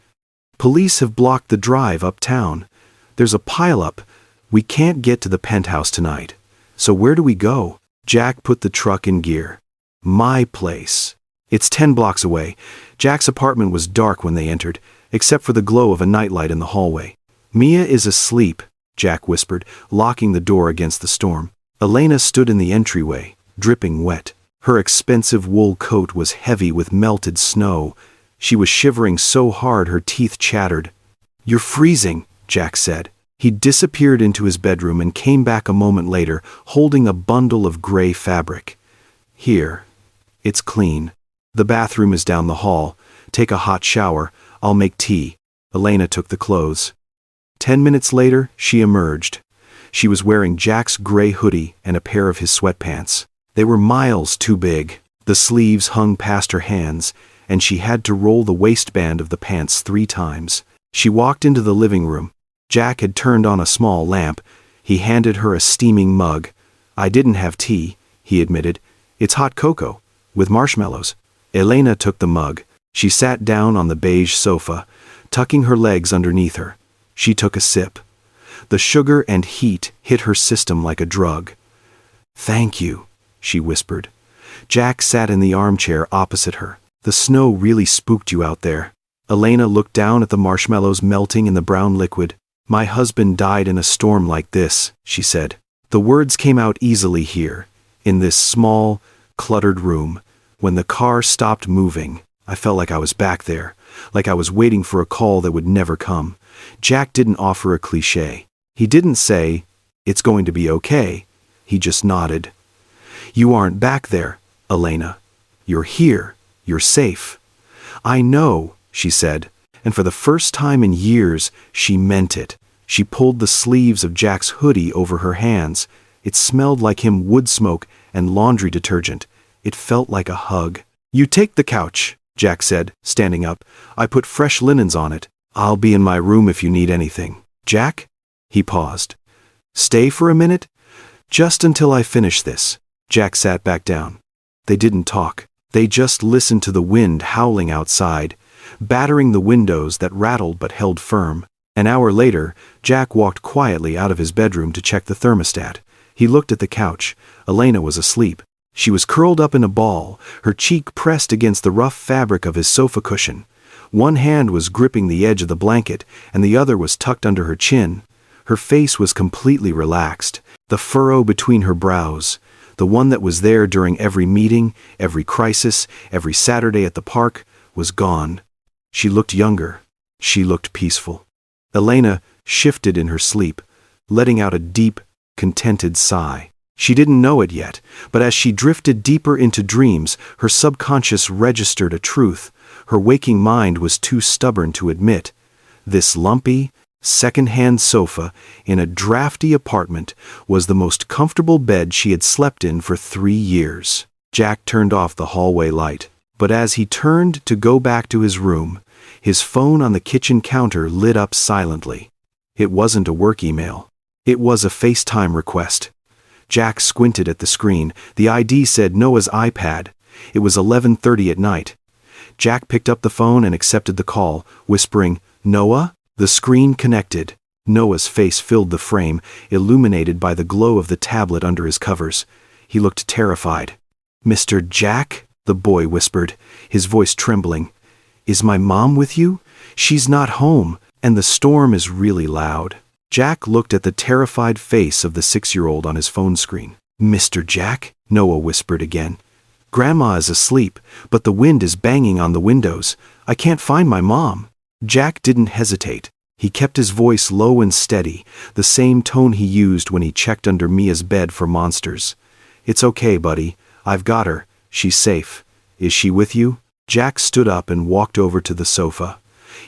"Police have blocked the drive uptown. There's a pileup. We can't get to the penthouse tonight. So where do we go?" Jack put the truck in gear. "My place. It's 10 blocks away." Jack's apartment was dark when they entered, except for the glow of a nightlight in the hallway. "Mia is asleep," Jack whispered, locking the door against the storm. Elena stood in the entryway, dripping wet. Her expensive wool coat was heavy with melted snow. She was shivering so hard her teeth chattered. "You're freezing," Jack said. He disappeared into his bedroom and came back a moment later, holding a bundle of gray fabric. "Here. It's clean. The bathroom is down the hall. Take a hot shower. I'll make tea." Elena took the clothes. 10 minutes later, she emerged. She was wearing Jack's gray hoodie and a pair of his sweatpants. They were miles too big. The sleeves hung past her hands, and she had to roll the waistband of the pants 3 times. She walked into the living room. Jack had turned on a small lamp. He handed her a steaming mug. "I didn't have tea," he admitted. "It's hot cocoa, with marshmallows." Elena took the mug. She sat down on the beige sofa, tucking her legs underneath her. She took a sip. The sugar and heat hit her system like a drug. "Thank you," she whispered. Jack sat in the armchair opposite her. "The snow really spooked you out there." Elena looked down at the marshmallows melting in the brown liquid. "My husband died in a storm like this," she said. The words came out easily here, in this small, cluttered room. When the car stopped moving, I felt like I was back there, like I was waiting for a call that would never come. Jack didn't offer a cliché. He didn't say, "It's going to be okay." He just nodded. "You aren't back there, Elena. You're here. You're safe." "I know," she said, and for the first time in years, she meant it. She pulled the sleeves of Jack's hoodie over her hands. It smelled like wood smoke and laundry detergent. It felt like a hug. "You take the couch," Jack said, standing up. "I put fresh linens on it. I'll be in my room if you need anything." "Jack?" He paused. "Stay for a minute?" "Just until I finish this." Jack sat back down. They didn't talk. They just listened to the wind howling outside, battering the windows that rattled but held firm. An hour later, Jack walked quietly out of his bedroom to check the thermostat. He looked at the couch. Elena was asleep. She was curled up in a ball, her cheek pressed against the rough fabric of his sofa cushion. One hand was gripping the edge of the blanket, and the other was tucked under her chin. Her face was completely relaxed. The furrow between her brows, the one that was there during every meeting, every crisis, every Saturday at the park, was gone. She looked younger. She looked peaceful. Elena shifted in her sleep, letting out a deep, contented sigh. She didn't know it yet, but as she drifted deeper into dreams, her subconscious registered a truth her waking mind was too stubborn to admit. This lumpy, second-hand sofa in a drafty apartment was the most comfortable bed she had slept in for 3 years. Jack turned off the hallway light, but as he turned to go back to his room, his phone on the kitchen counter lit up silently. It wasn't a work email. It was a FaceTime request. Jack squinted at the screen. The ID said Noah's iPad. It was 11:30 at night. Jack picked up the phone and accepted the call, whispering, "Noah?" The screen connected. Noah's face filled the frame, illuminated by the glow of the tablet under his covers. He looked terrified. "Mr. Jack?" the boy whispered, his voice trembling. "Is my mom with you? She's not home, and the storm is really loud." Jack looked at the terrified face of the 6-year-old on his phone screen. "Mr. Jack?" Noah whispered again. "Grandma is asleep, but the wind is banging on the windows. I can't find my mom." Jack didn't hesitate. He kept his voice low and steady, the same tone he used when he checked under Mia's bed for monsters. "It's okay, buddy. I've got her. She's safe. Is she with you?" Jack stood up and walked over to the sofa.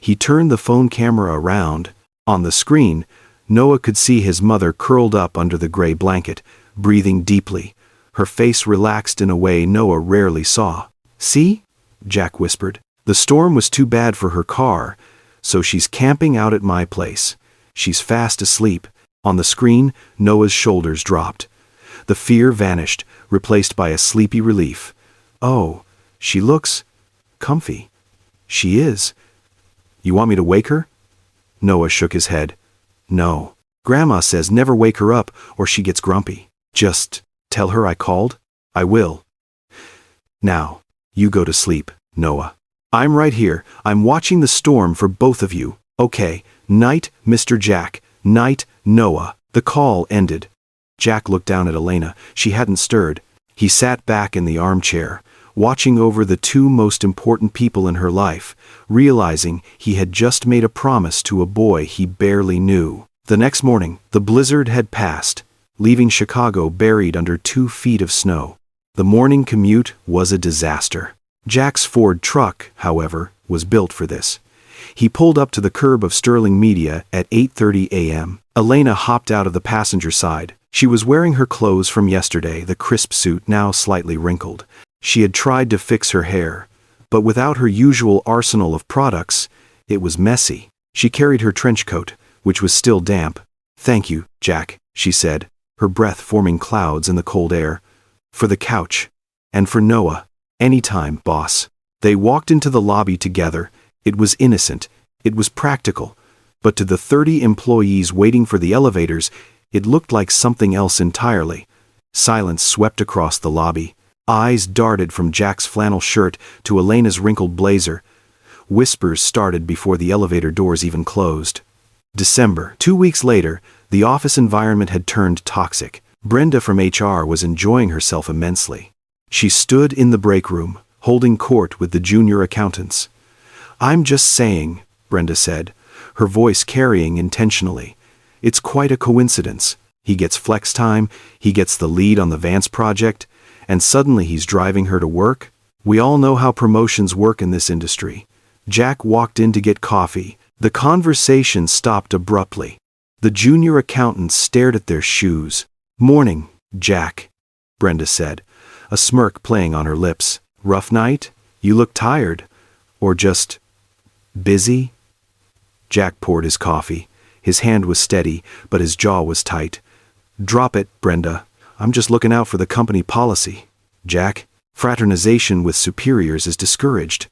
He turned the phone camera around. On the screen, Noah could see his mother curled up under the gray blanket, breathing deeply. Her face relaxed in a way Noah rarely saw. "See?" Jack whispered. "The storm was too bad for her car, so she's camping out at my place. She's fast asleep." On the screen, Noah's shoulders dropped. The fear vanished, replaced by a sleepy relief. "Oh, she looks comfy." "She is. You want me to wake her?" Noah shook his head. "No. Grandma says never wake her up or she gets grumpy. Just tell her I called." "I will." "Now, you go to sleep, Noah. I'm right here. I'm watching the storm for both of you. Okay, night, Mr. Jack. Night, Noah." The call ended. Jack looked down at Elena. She hadn't stirred. He sat back in the armchair, watching over the 2 most important people in her life, realizing he had just made a promise to a boy he barely knew. The next morning, the blizzard had passed, leaving Chicago buried under 2 feet of snow. The morning commute was a disaster. Jack's Ford truck, however, was built for this. He pulled up to the curb of Sterling Media at 8:30 a.m. Elena hopped out of the passenger side. She was wearing her clothes from yesterday, the crisp suit now slightly wrinkled. She had tried to fix her hair, but without her usual arsenal of products, it was messy. She carried her trench coat, which was still damp. "Thank you, Jack," she said, her breath forming clouds in the cold air. "For the couch. And for Noah. Anytime, boss." They walked into the lobby together. It was innocent. It was practical. But to the 30 employees waiting for the elevators, it looked like something else entirely. Silence swept across the lobby. Eyes darted from Jack's flannel shirt to Elena's wrinkled blazer. Whispers started before the elevator doors even closed. December. 2 weeks later, the office environment had turned toxic. Brenda from HR was enjoying herself immensely. She stood in the break room, holding court with the junior accountants. "I'm just saying," Brenda said, her voice carrying intentionally. "It's quite a coincidence. He gets flex time, he gets the lead on the Vance project, and suddenly he's driving her to work. We all know how promotions work in this industry." Jack walked in to get coffee. The conversation stopped abruptly. The junior accountants stared at their shoes. "Morning, Jack," Brenda said, a smirk playing on her lips. "Rough night? You look tired. Or just busy?" Jack poured his coffee. His hand was steady, but his jaw was tight. "Drop it, Brenda. I'm just looking out for the company policy. Jack, fraternization with superiors is discouraged.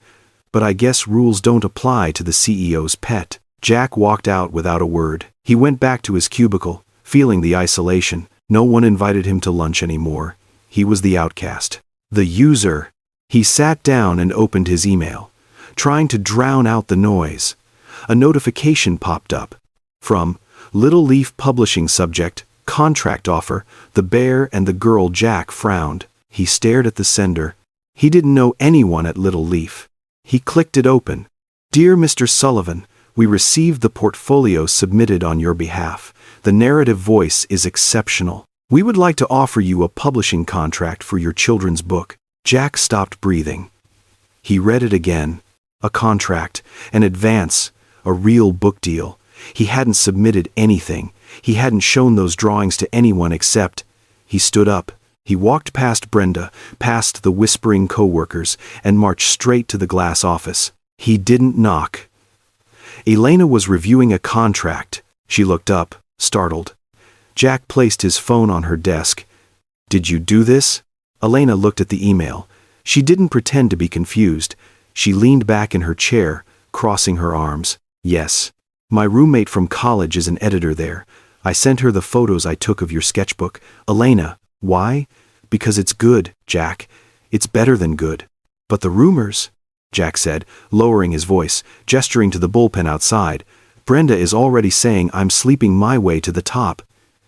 But I guess rules don't apply to the CEO's pet." Jack walked out without a word. He went back to his cubicle, feeling the isolation. No one invited him to lunch anymore. He was the outcast. The user. He sat down and opened his email, trying to drown out the noise. A notification popped up. From Little Leaf Publishing, subject, contract offer. The bear and the girl. Jack frowned. He stared at the sender. He didn't know anyone at Little Leaf. He clicked it open. "Dear Mr. Sullivan, we received the portfolio submitted on your behalf. The narrative voice is exceptional. We would like to offer you a publishing contract for your children's book." Jack stopped breathing. He read it again. A contract, an advance, a real book deal. He hadn't submitted anything. He hadn't shown those drawings to anyone except. He stood up. He walked past Brenda, past the whispering co-workers, and marched straight to the glass office. He didn't knock. Elena was reviewing a contract. She looked up, startled. Jack placed his phone on her desk. "Did you do this?" Elena looked at the email. She didn't pretend to be confused. She leaned back in her chair, crossing her arms. "Yes. My roommate from college is an editor there. I sent her the photos I took of your sketchbook." "Elena, why?" "Because it's good, Jack. It's better than good." "But the rumors," Jack said, lowering his voice, gesturing to the bullpen outside. "Brenda is already saying I'm sleeping my way to the top.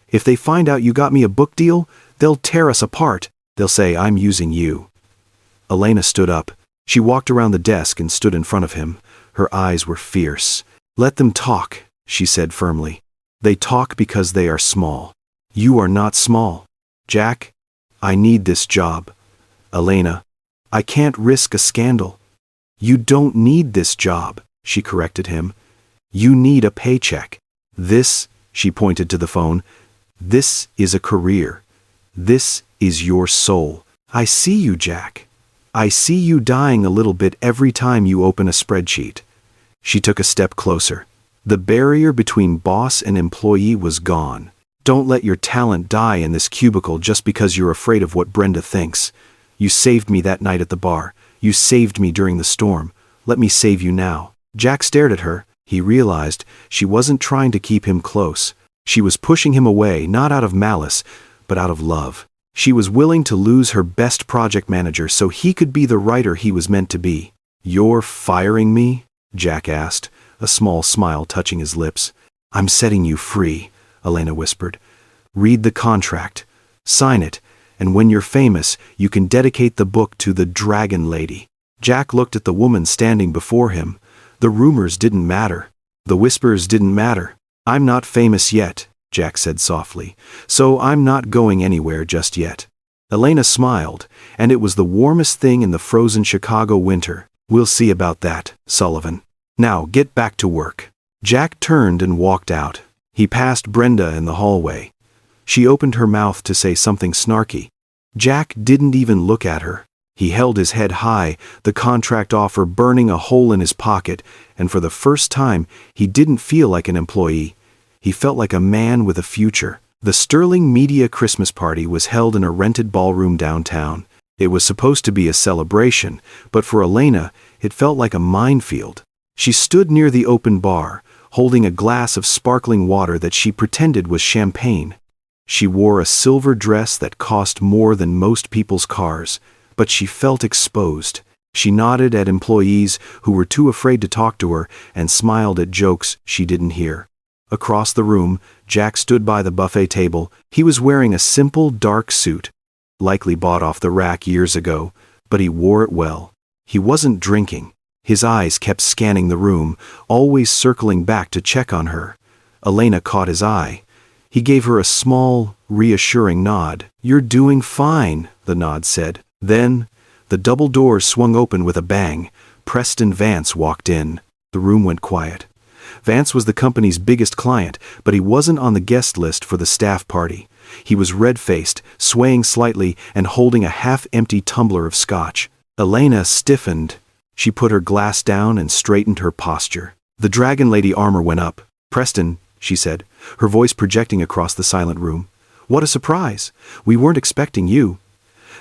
If they find out you got me a book deal, they'll tear us apart. They'll say I'm using you." Elena stood up. She walked around the desk and stood in front of him. Her eyes were fierce. "Let them talk," she said firmly. "They talk because they are small. You are not small. Jack, I need this job." "Elena, I can't risk a scandal." "You don't need this job," she corrected him. "You need a paycheck. This," she pointed to the phone, "this is a career. This is your soul. I see you, Jack. I see you dying a little bit every time you open a spreadsheet." She took a step closer. The barrier between boss and employee was gone. "Don't let your talent die in this cubicle just because you're afraid of what Brenda thinks. You saved me that night at the bar. You saved me during the storm. Let me save you now." Jack stared at her. He realized she wasn't trying to keep him close. She was pushing him away, not out of malice, but out of love. She was willing to lose her best project manager so he could be the writer he was meant to be. "You're firing me?" Jack asked, a small smile touching his lips. "I'm setting you free," Elena whispered. "Read the contract. Sign it, and when you're famous, you can dedicate the book to the Dragon Lady." Jack looked at the woman standing before him. The rumors didn't matter. The whispers didn't matter. "I'm not famous yet," Jack said softly, "so I'm not going anywhere just yet." Elena smiled, and it was the warmest thing in the frozen Chicago winter. "We'll see about that, Sullivan. Now get back to work." Jack turned and walked out. He passed Brenda in the hallway. She opened her mouth to say something snarky. Jack didn't even look at her. He held his head high, the contract offer burning a hole in his pocket, and for the first time, he didn't feel like an employee. He felt like a man with a future. The Sterling Media Christmas party was held in a rented ballroom downtown. It was supposed to be a celebration, but for Elena, it felt like a minefield. She stood near the open bar, holding a glass of sparkling water that she pretended was champagne. She wore a silver dress that cost more than most people's cars, but she felt exposed. She nodded at employees who were too afraid to talk to her and smiled at jokes she didn't hear. Across the room, Jack stood by the buffet table. He was wearing a simple, dark suit, likely bought off the rack years ago, but he wore it well. He wasn't drinking. His eyes kept scanning the room, always circling back to check on her. Elena caught his eye. He gave her a small, reassuring nod. "You're doing fine," the nod said. Then, the double doors swung open with a bang. Preston Vance walked in. The room went quiet. Vance was the company's biggest client, but he wasn't on the guest list for the staff party. He was red-faced, swaying slightly, and holding a half-empty tumbler of scotch. Elena stiffened. She put her glass down and straightened her posture. The Dragon Lady armor went up. "Preston," she said, her voice projecting across the silent room. "What a surprise! We weren't expecting you."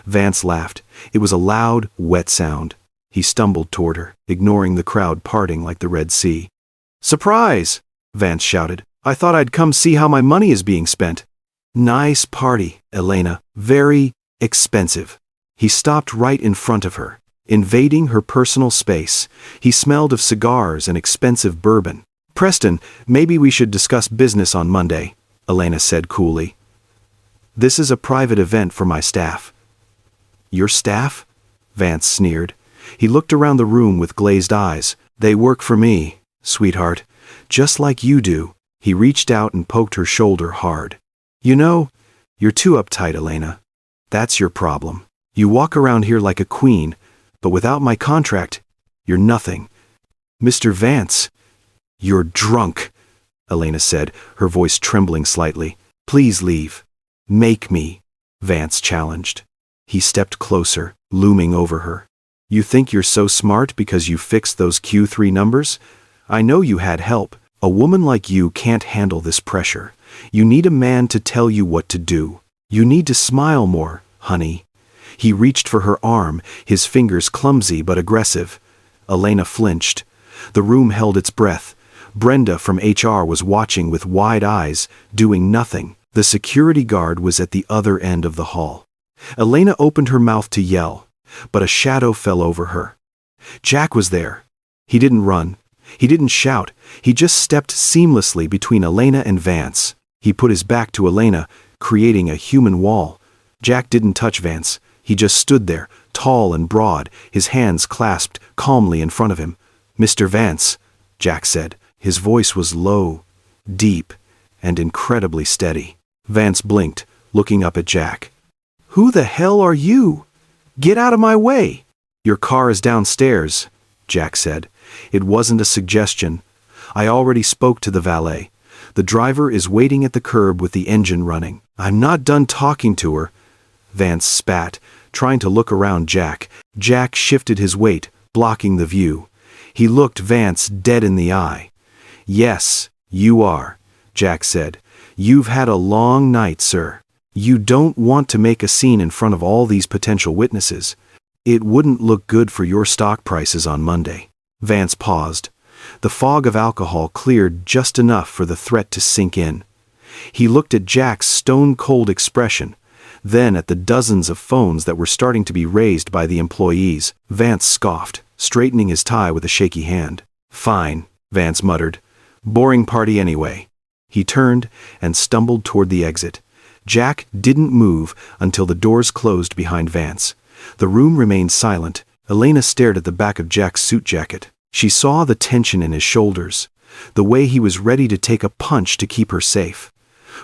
Vance laughed. It was a loud, wet sound. He stumbled toward her, ignoring the crowd parting like the Red Sea. "Surprise!" Vance shouted. "I thought I'd come see how my money is being spent." "Nice party, Elena. Very expensive." He stopped right in front of her, invading her personal space. He smelled of cigars and expensive bourbon. "Preston, maybe we should discuss business on Monday," Elena said coolly. "This is a private event for my staff." "Your staff?" Vance sneered. He looked around the room with glazed eyes. "They work for me, sweetheart, just like you do." He reached out and poked her shoulder hard. "You know, you're too uptight, Elena. That's your problem. You walk around here like a queen, but without my contract, you're nothing." "Mr. Vance." "You're drunk," Elena said, her voice trembling slightly. "Please leave." "Make me," Vance challenged. He stepped closer, looming over her. "You think you're so smart because you fixed those Q3 numbers? I know you had help. A woman like you can't handle this pressure. You need a man to tell you what to do. You need to smile more, honey." He reached for her arm, his fingers clumsy but aggressive. Elena flinched. The room held its breath. Brenda from HR was watching with wide eyes, doing nothing. The security guard was at the other end of the hall. Elena opened her mouth to yell, but a shadow fell over her. Jack was there. He didn't run. He didn't shout. He just stepped seamlessly between Elena and Vance. He put his back to Elena, creating a human wall. Jack didn't touch Vance. He just stood there, tall and broad, his hands clasped calmly in front of him. "Mr. Vance," Jack said. His voice was low, deep, and incredibly steady. Vance blinked, looking up at Jack. "Who the hell are you? Get out of my way!" "Your car is downstairs," Jack said. It wasn't a suggestion. "I already spoke to the valet. The driver is waiting at the curb with the engine running." "I'm not done talking to her," Vance spat, trying to look around Jack. Jack shifted his weight, blocking the view. He looked Vance dead in the eye. "Yes, you are," Jack said. "You've had a long night, sir. You don't want to make a scene in front of all these potential witnesses. It wouldn't look good for your stock prices on Monday." Vance paused. The fog of alcohol cleared just enough for the threat to sink in. He looked at Jack's stone-cold expression, then at the dozens of phones that were starting to be raised by the employees. Vance scoffed, straightening his tie with a shaky hand. "Fine," Vance muttered. "Boring party anyway." He turned and stumbled toward the exit. Jack didn't move until the doors closed behind Vance. The room remained silent. Elena stared at the back of Jack's suit jacket. She saw the tension in his shoulders, the way he was ready to take a punch to keep her safe.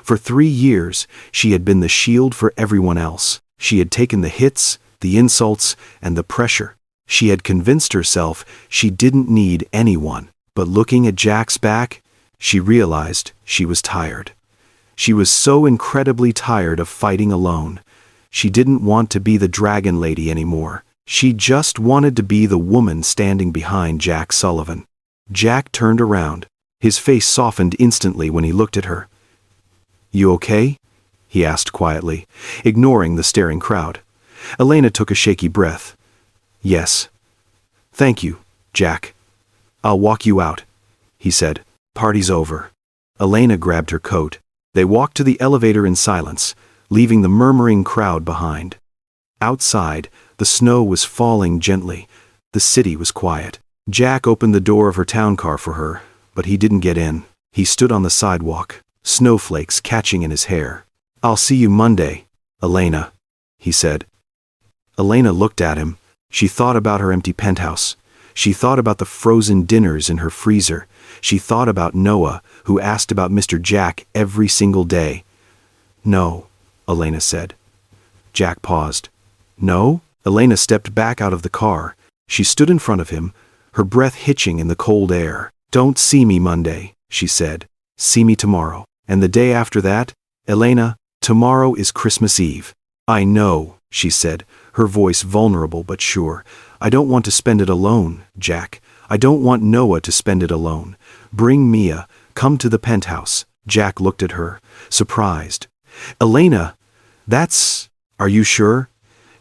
For 3 years, she had been the shield for everyone else. She had taken the hits, the insults, and the pressure. She had convinced herself she didn't need anyone. But looking at Jack's back, she realized she was tired. She was so incredibly tired of fighting alone. She didn't want to be the Dragon Lady anymore. She just wanted to be the woman standing behind Jack Sullivan. Jack turned around. His face softened instantly when he looked at her. "You okay?" he asked quietly, ignoring the staring crowd. Elena took a shaky breath. Yes. Thank you, Jack. I'll walk you out, he said. Party's over. Elena grabbed her coat. They walked to the elevator in silence, leaving the murmuring crowd behind. Outside, the snow was falling gently. The city was quiet. Jack opened the door of her town car for her, but he didn't get in. He stood on the sidewalk, snowflakes catching in his hair. I'll see you Monday, Elena, he said. Elena looked at him. She thought about her empty penthouse. She thought about the frozen dinners in her freezer. She thought about Noah, who asked about Mr. Jack every single day. No, Elena said. Jack paused. No? Elena stepped back out of the car. She stood in front of him, her breath hitching in the cold air. Don't see me Monday, she said. See me tomorrow. And the day after that, Elena, tomorrow is Christmas Eve. I know, she said, her voice vulnerable but sure. I don't want to spend it alone, Jack. I don't want Noah to spend it alone. Bring Mia. Come to the penthouse. Jack looked at her, surprised. Elena, are you sure?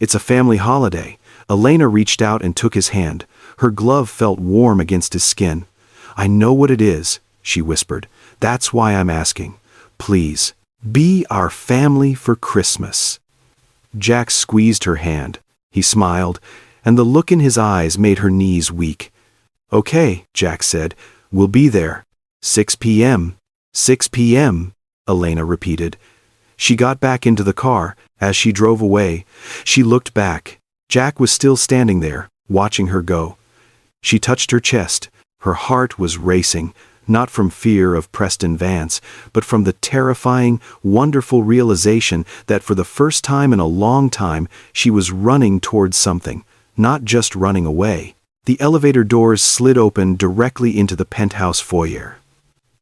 It's a family holiday. Elena reached out and took his hand. Her glove felt warm against his skin. I know what it is, she whispered. That's why I'm asking. Please, be our family for Christmas. Jack squeezed her hand. He smiled, and the look in his eyes made her knees weak. Okay, Jack said. We'll be there. 6 p.m. 6 p.m., Elena repeated. She got back into the car. As she drove away, she looked back. Jack was still standing there, watching her go. She touched her chest. Her heart was racing, not from fear of Preston Vance, but from the terrifying, wonderful realization that for the first time in a long time, she was running towards something, not just running away. The elevator doors slid open directly into the penthouse foyer.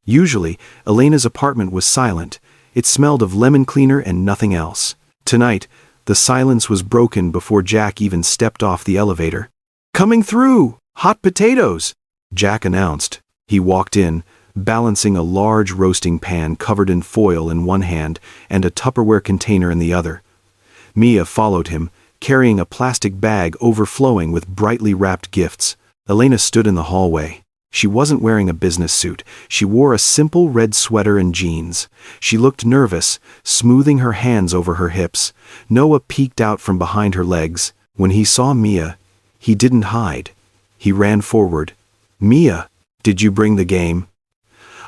Usually, Elena's apartment was silent. It smelled of lemon cleaner and nothing else. Tonight, the silence was broken before Jack even stepped off the elevator. Coming through! Hot potatoes! Jack announced. He walked in, balancing a large roasting pan covered in foil in one hand and a Tupperware container in the other. Mia followed him, carrying a plastic bag overflowing with brightly wrapped gifts. Elena stood in the hallway. She wasn't wearing a business suit. She wore a simple red sweater and jeans. She looked nervous, smoothing her hands over her hips. Noah peeked out from behind her legs. When he saw Mia, he didn't hide. He ran forward. Mia, did you bring the game?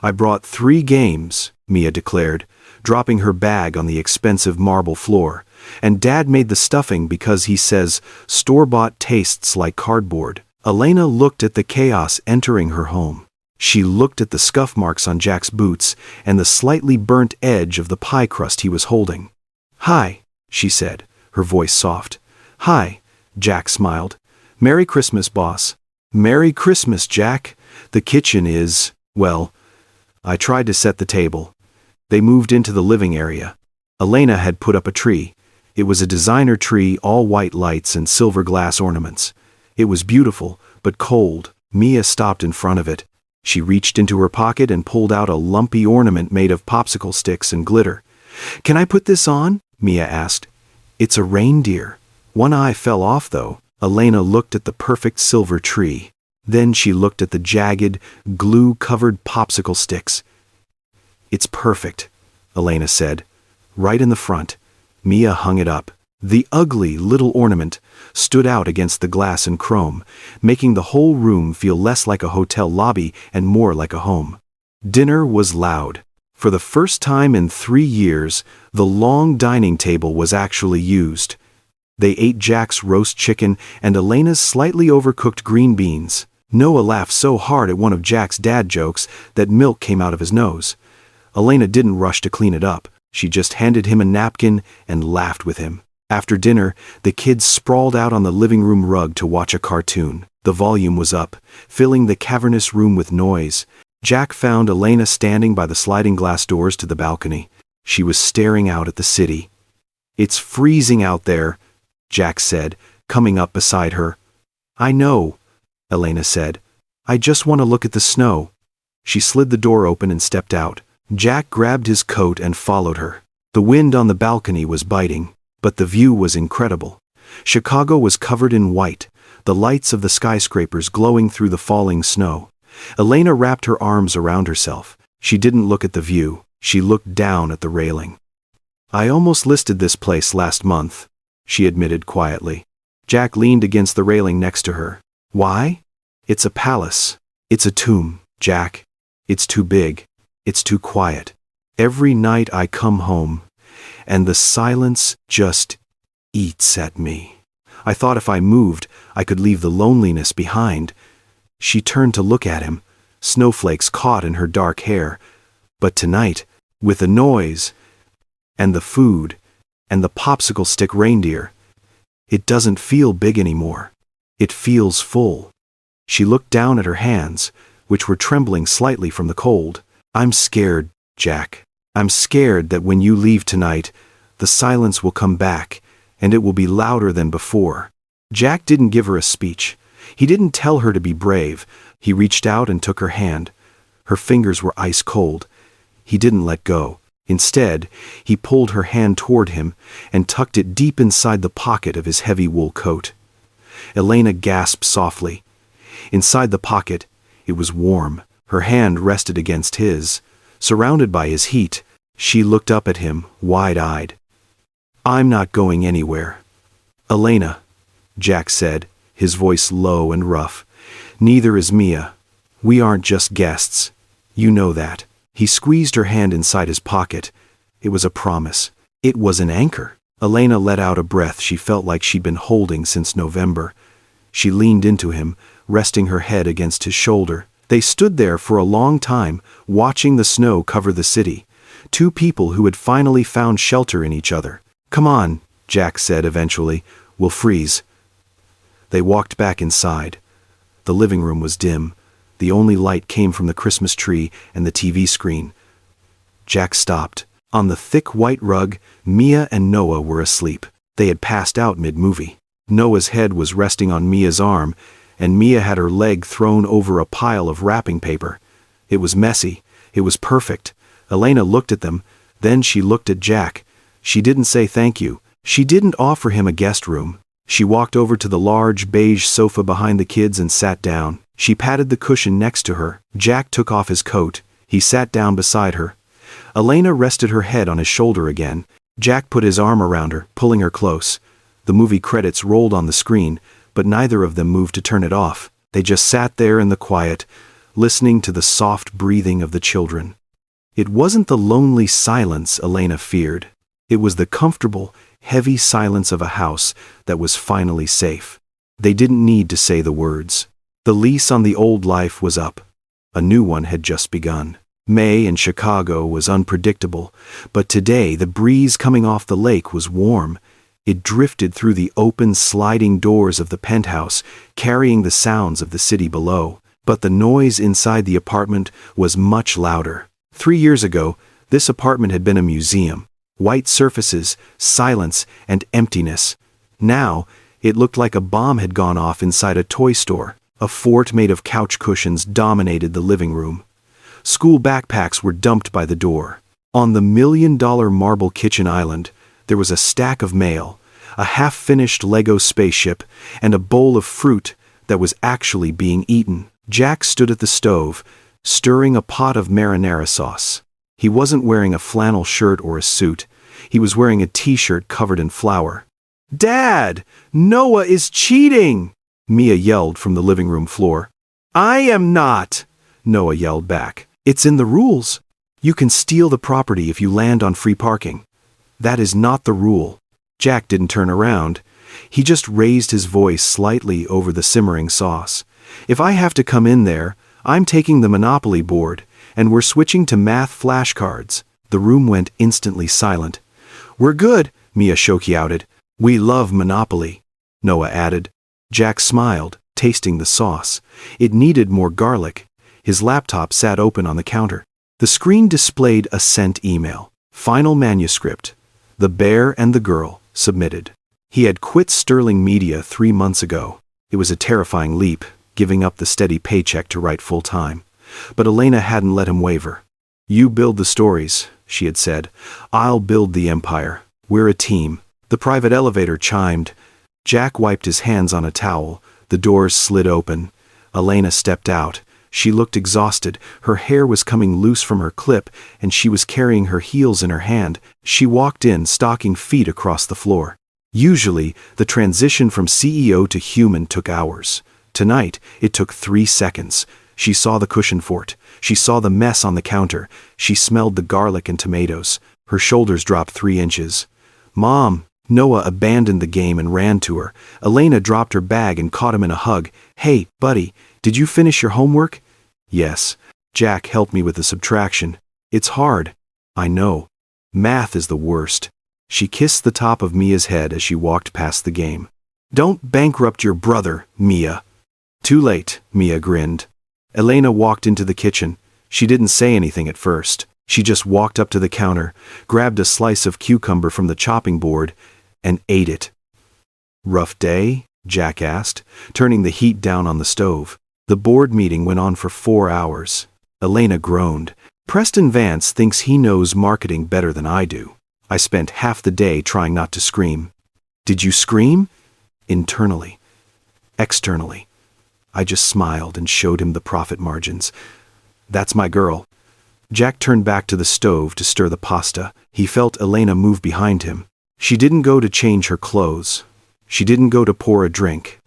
I brought 3 games, Mia declared, dropping her bag on the expensive marble floor. And Dad made the stuffing because he says store-bought tastes like cardboard. Elena looked at the chaos entering her home. She looked at the scuff marks on Jack's boots and the slightly burnt edge of the pie crust he was holding. Hi, she said, her voice soft. Hi, Jack smiled. Merry Christmas, boss. Merry Christmas, Jack. The kitchen is, well, I tried to set the table. They moved into the living area. Elena had put up a tree. It was a designer tree, all white lights and silver glass ornaments. It was beautiful, but cold. Mia stopped in front of it. She reached into her pocket and pulled out a lumpy ornament made of popsicle sticks and glitter. Can I put this on? Mia asked. It's a reindeer. One eye fell off, though. Elena looked at the perfect silver tree. Then she looked at the jagged, glue-covered popsicle sticks. It's perfect, Elena said. Right in the front. Mia hung it up. The ugly little ornament stood out against the glass and chrome, making the whole room feel less like a hotel lobby and more like a home. Dinner was loud. For the first time in 3 years, the long dining table was actually used. They ate Jack's roast chicken and Elena's slightly overcooked green beans. Noah laughed so hard at one of Jack's dad jokes that milk came out of his nose. Elena didn't rush to clean it up. She just handed him a napkin and laughed with him. After dinner, the kids sprawled out on the living room rug to watch a cartoon. The volume was up, filling the cavernous room with noise. Jack found Elena standing by the sliding glass doors to the balcony. She was staring out at the city. It's freezing out there, Jack said, coming up beside her. I know, Elena said. I just want to look at the snow. She slid the door open and stepped out. Jack grabbed his coat and followed her. The wind on the balcony was biting. But the view was incredible. Chicago was covered in white, the lights of the skyscrapers glowing through the falling snow. Elena wrapped her arms around herself. She didn't look at the view, she looked down at the railing. "I almost listed this place last month," she admitted quietly. Jack leaned against the railing next to her. "Why?" "It's a palace. It's a tomb, Jack. It's too big. It's too quiet. Every night I come home, and the silence just eats at me. I thought if I moved, I could leave the loneliness behind." She turned to look at him, snowflakes caught in her dark hair. "But tonight, with the noise, and the food, and the popsicle stick reindeer, it doesn't feel big anymore. It feels full." She looked down at her hands, which were trembling slightly from the cold. "I'm scared, Jack. I'm scared that when you leave tonight, the silence will come back, and it will be louder than before." Jack didn't give her a speech. He didn't tell her to be brave. He reached out and took her hand. Her fingers were ice cold. He didn't let go. Instead, he pulled her hand toward him and tucked it deep inside the pocket of his heavy wool coat. Elena gasped softly. Inside the pocket, it was warm. Her hand rested against his. Surrounded by his heat, she looked up at him, wide-eyed. "I'm not going anywhere." "Elena," Jack said, his voice low and rough, "neither is Mia. We aren't just guests. You know that." He squeezed her hand inside his pocket. It was a promise. It was an anchor. Elena let out a breath she felt like she'd been holding since November. She leaned into him, resting her head against his shoulder. They stood there for a long time, watching the snow cover the city. Two people who had finally found shelter in each other. "Come on," Jack said eventually. "We'll freeze." They walked back inside. The living room was dim. The only light came from the Christmas tree and the TV screen. Jack stopped. On the thick white rug, Mia and Noah were asleep. They had passed out mid-movie. Noah's head was resting on Mia's arm, and Mia had her leg thrown over a pile of wrapping paper. It was messy. It was perfect. Elena looked at them. Then she looked at Jack. She didn't say thank you. She didn't offer him a guest room. She walked over to the large beige sofa behind the kids and sat down. She patted the cushion next to her. Jack took off his coat. He sat down beside her. Elena rested her head on his shoulder again. Jack put his arm around her, pulling her close. The movie credits rolled on the screen, but neither of them moved to turn it off. They just sat there in the quiet, listening to the soft breathing of the children. It wasn't the lonely silence Elena feared. It was the comfortable, heavy silence of a house that was finally safe. They didn't need to say the words. The lease on the old life was up. A new one had just begun. May in Chicago was unpredictable, but today the breeze coming off the lake was warm. It drifted through the open sliding doors of the penthouse, carrying the sounds of the city below. But the noise inside the apartment was much louder. 3 years ago, this apartment had been a museum. White surfaces, silence, and emptiness. Now, it looked like a bomb had gone off inside a toy store. A fort made of couch cushions dominated the living room. School backpacks were dumped by the door. On the $1 million marble kitchen island, there was a stack of mail, a half-finished Lego spaceship, and a bowl of fruit that was actually being eaten. Jack stood at the stove, stirring a pot of marinara sauce. He wasn't wearing a flannel shirt or a suit. He was wearing a t-shirt covered in flour. "Dad! Noah is cheating!" Mia yelled from the living room floor. "I am not!" Noah yelled back. "It's in the rules. You can steal the property if you land on free parking. That is not the rule." Jack didn't turn around. He just raised his voice slightly over the simmering sauce. "If I have to come in there, I'm taking the Monopoly board, and we're switching to math flashcards." The room went instantly silent. "We're good," Mia shouted. "We love Monopoly," Noah added. Jack smiled, tasting the sauce. It needed more garlic. His laptop sat open on the counter. The screen displayed a sent email. Final manuscript. The Bear and the Girl, submitted. He had quit Sterling Media 3 months ago. It was a terrifying leap, giving up the steady paycheck to write full-time. But Elena hadn't let him waver. "You build the stories," she had said. "I'll build the empire. We're a team." The private elevator chimed. Jack wiped his hands on a towel. The doors slid open. Elena stepped out. She looked exhausted. Her hair was coming loose from her clip, and she was carrying her heels in her hand. She walked in, stocking feet across the floor. Usually, the transition from CEO to human took hours. Tonight, it took 3 seconds. She saw the cushion fort. She saw the mess on the counter. She smelled the garlic and tomatoes. Her shoulders dropped 3 inches. "Mom!" Noah abandoned the game and ran to her. Elena dropped her bag and caught him in a hug. "Hey, buddy, did you finish your homework?" "Yes. Jack helped me with the subtraction. It's hard." "I know. Math is the worst." She kissed the top of Mia's head as she walked past the game. "Don't bankrupt your brother, Mia." "Too late," Mia grinned. Elena walked into the kitchen. She didn't say anything at first. She just walked up to the counter, grabbed a slice of cucumber from the chopping board, and ate it. "Rough day?" Jack asked, turning the heat down on the stove. The board meeting went on for 4 hours. Elena groaned. "Preston Vance thinks he knows marketing better than I do. I spent half the day trying not to scream." "Did you scream?" "Internally. Externally. I just smiled and showed him the profit margins. That's my girl." Jack turned back to the stove to stir the pasta. He felt Elena move behind him. She didn't go to change her clothes. She didn't go to pour a drink.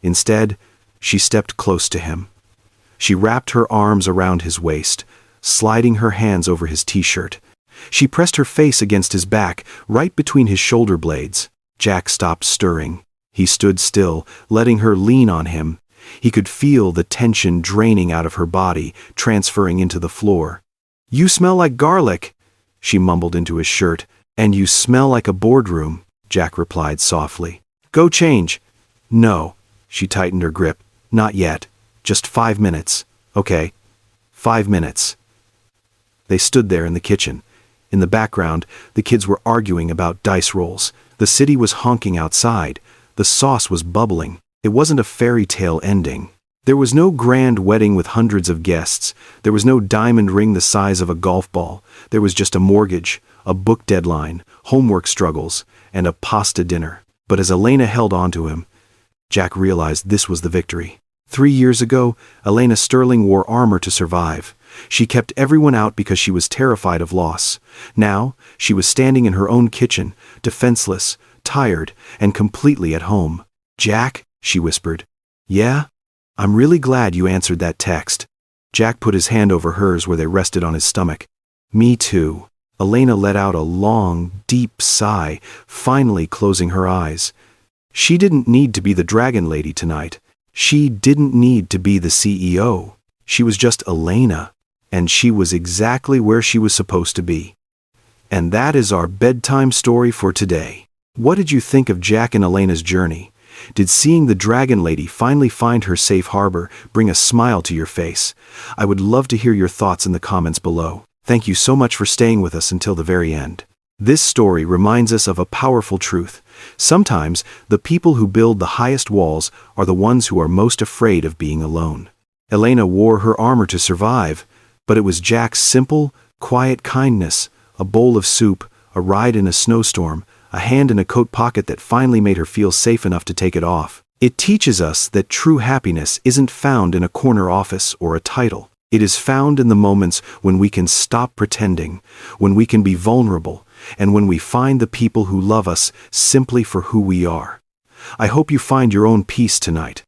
Instead, she stepped close to him. She wrapped her arms around his waist, sliding her hands over his t-shirt. She pressed her face against his back, right between his shoulder blades. Jack stopped stirring. He stood still, letting her lean on him. He could feel the tension draining out of her body, transferring into the floor. "You smell like garlic," she mumbled into his shirt. "And you smell like a boardroom," Jack replied softly. "Go change." "No." She tightened her grip. "Not yet. Just 5 minutes." "Okay. 5 minutes." They stood there in the kitchen. In the background, the kids were arguing about dice rolls. The city was honking outside. The sauce was bubbling. It wasn't a fairy tale ending. There was no grand wedding with hundreds of guests. There was no diamond ring the size of a golf ball. There was just a mortgage, a book deadline, homework struggles, and a pasta dinner. But as Elena held on to him, Jack realized this was the victory. 3 years ago, Elena Sterling wore armor to survive. She kept everyone out because she was terrified of loss. Now, she was standing in her own kitchen, defenseless, tired, and completely at home. "Jack," she whispered. "Yeah? I'm really glad you answered that text." Jack put his hand over hers where they rested on his stomach. "Me too." Elena let out a long, deep sigh, finally closing her eyes. She didn't need to be the dragon lady tonight. She didn't need to be the CEO. She was just Elena, and she was exactly where she was supposed to be. And that is our bedtime story for today. What did you think of Jack and Elena's journey? Did seeing the dragon lady finally find her safe harbor bring a smile to your face? I would love to hear your thoughts in the comments below. Thank you so much for staying with us until the very end. This story reminds us of a powerful truth. Sometimes, the people who build the highest walls are the ones who are most afraid of being alone. Elena wore her armor to survive, but it was Jack's simple, quiet kindness, a bowl of soup, a ride in a snowstorm, a hand in a coat pocket that finally made her feel safe enough to take it off. It teaches us that true happiness isn't found in a corner office or a title. It is found in the moments when we can stop pretending, when we can be vulnerable, and when we find the people who love us simply for who we are. I hope you find your own peace tonight.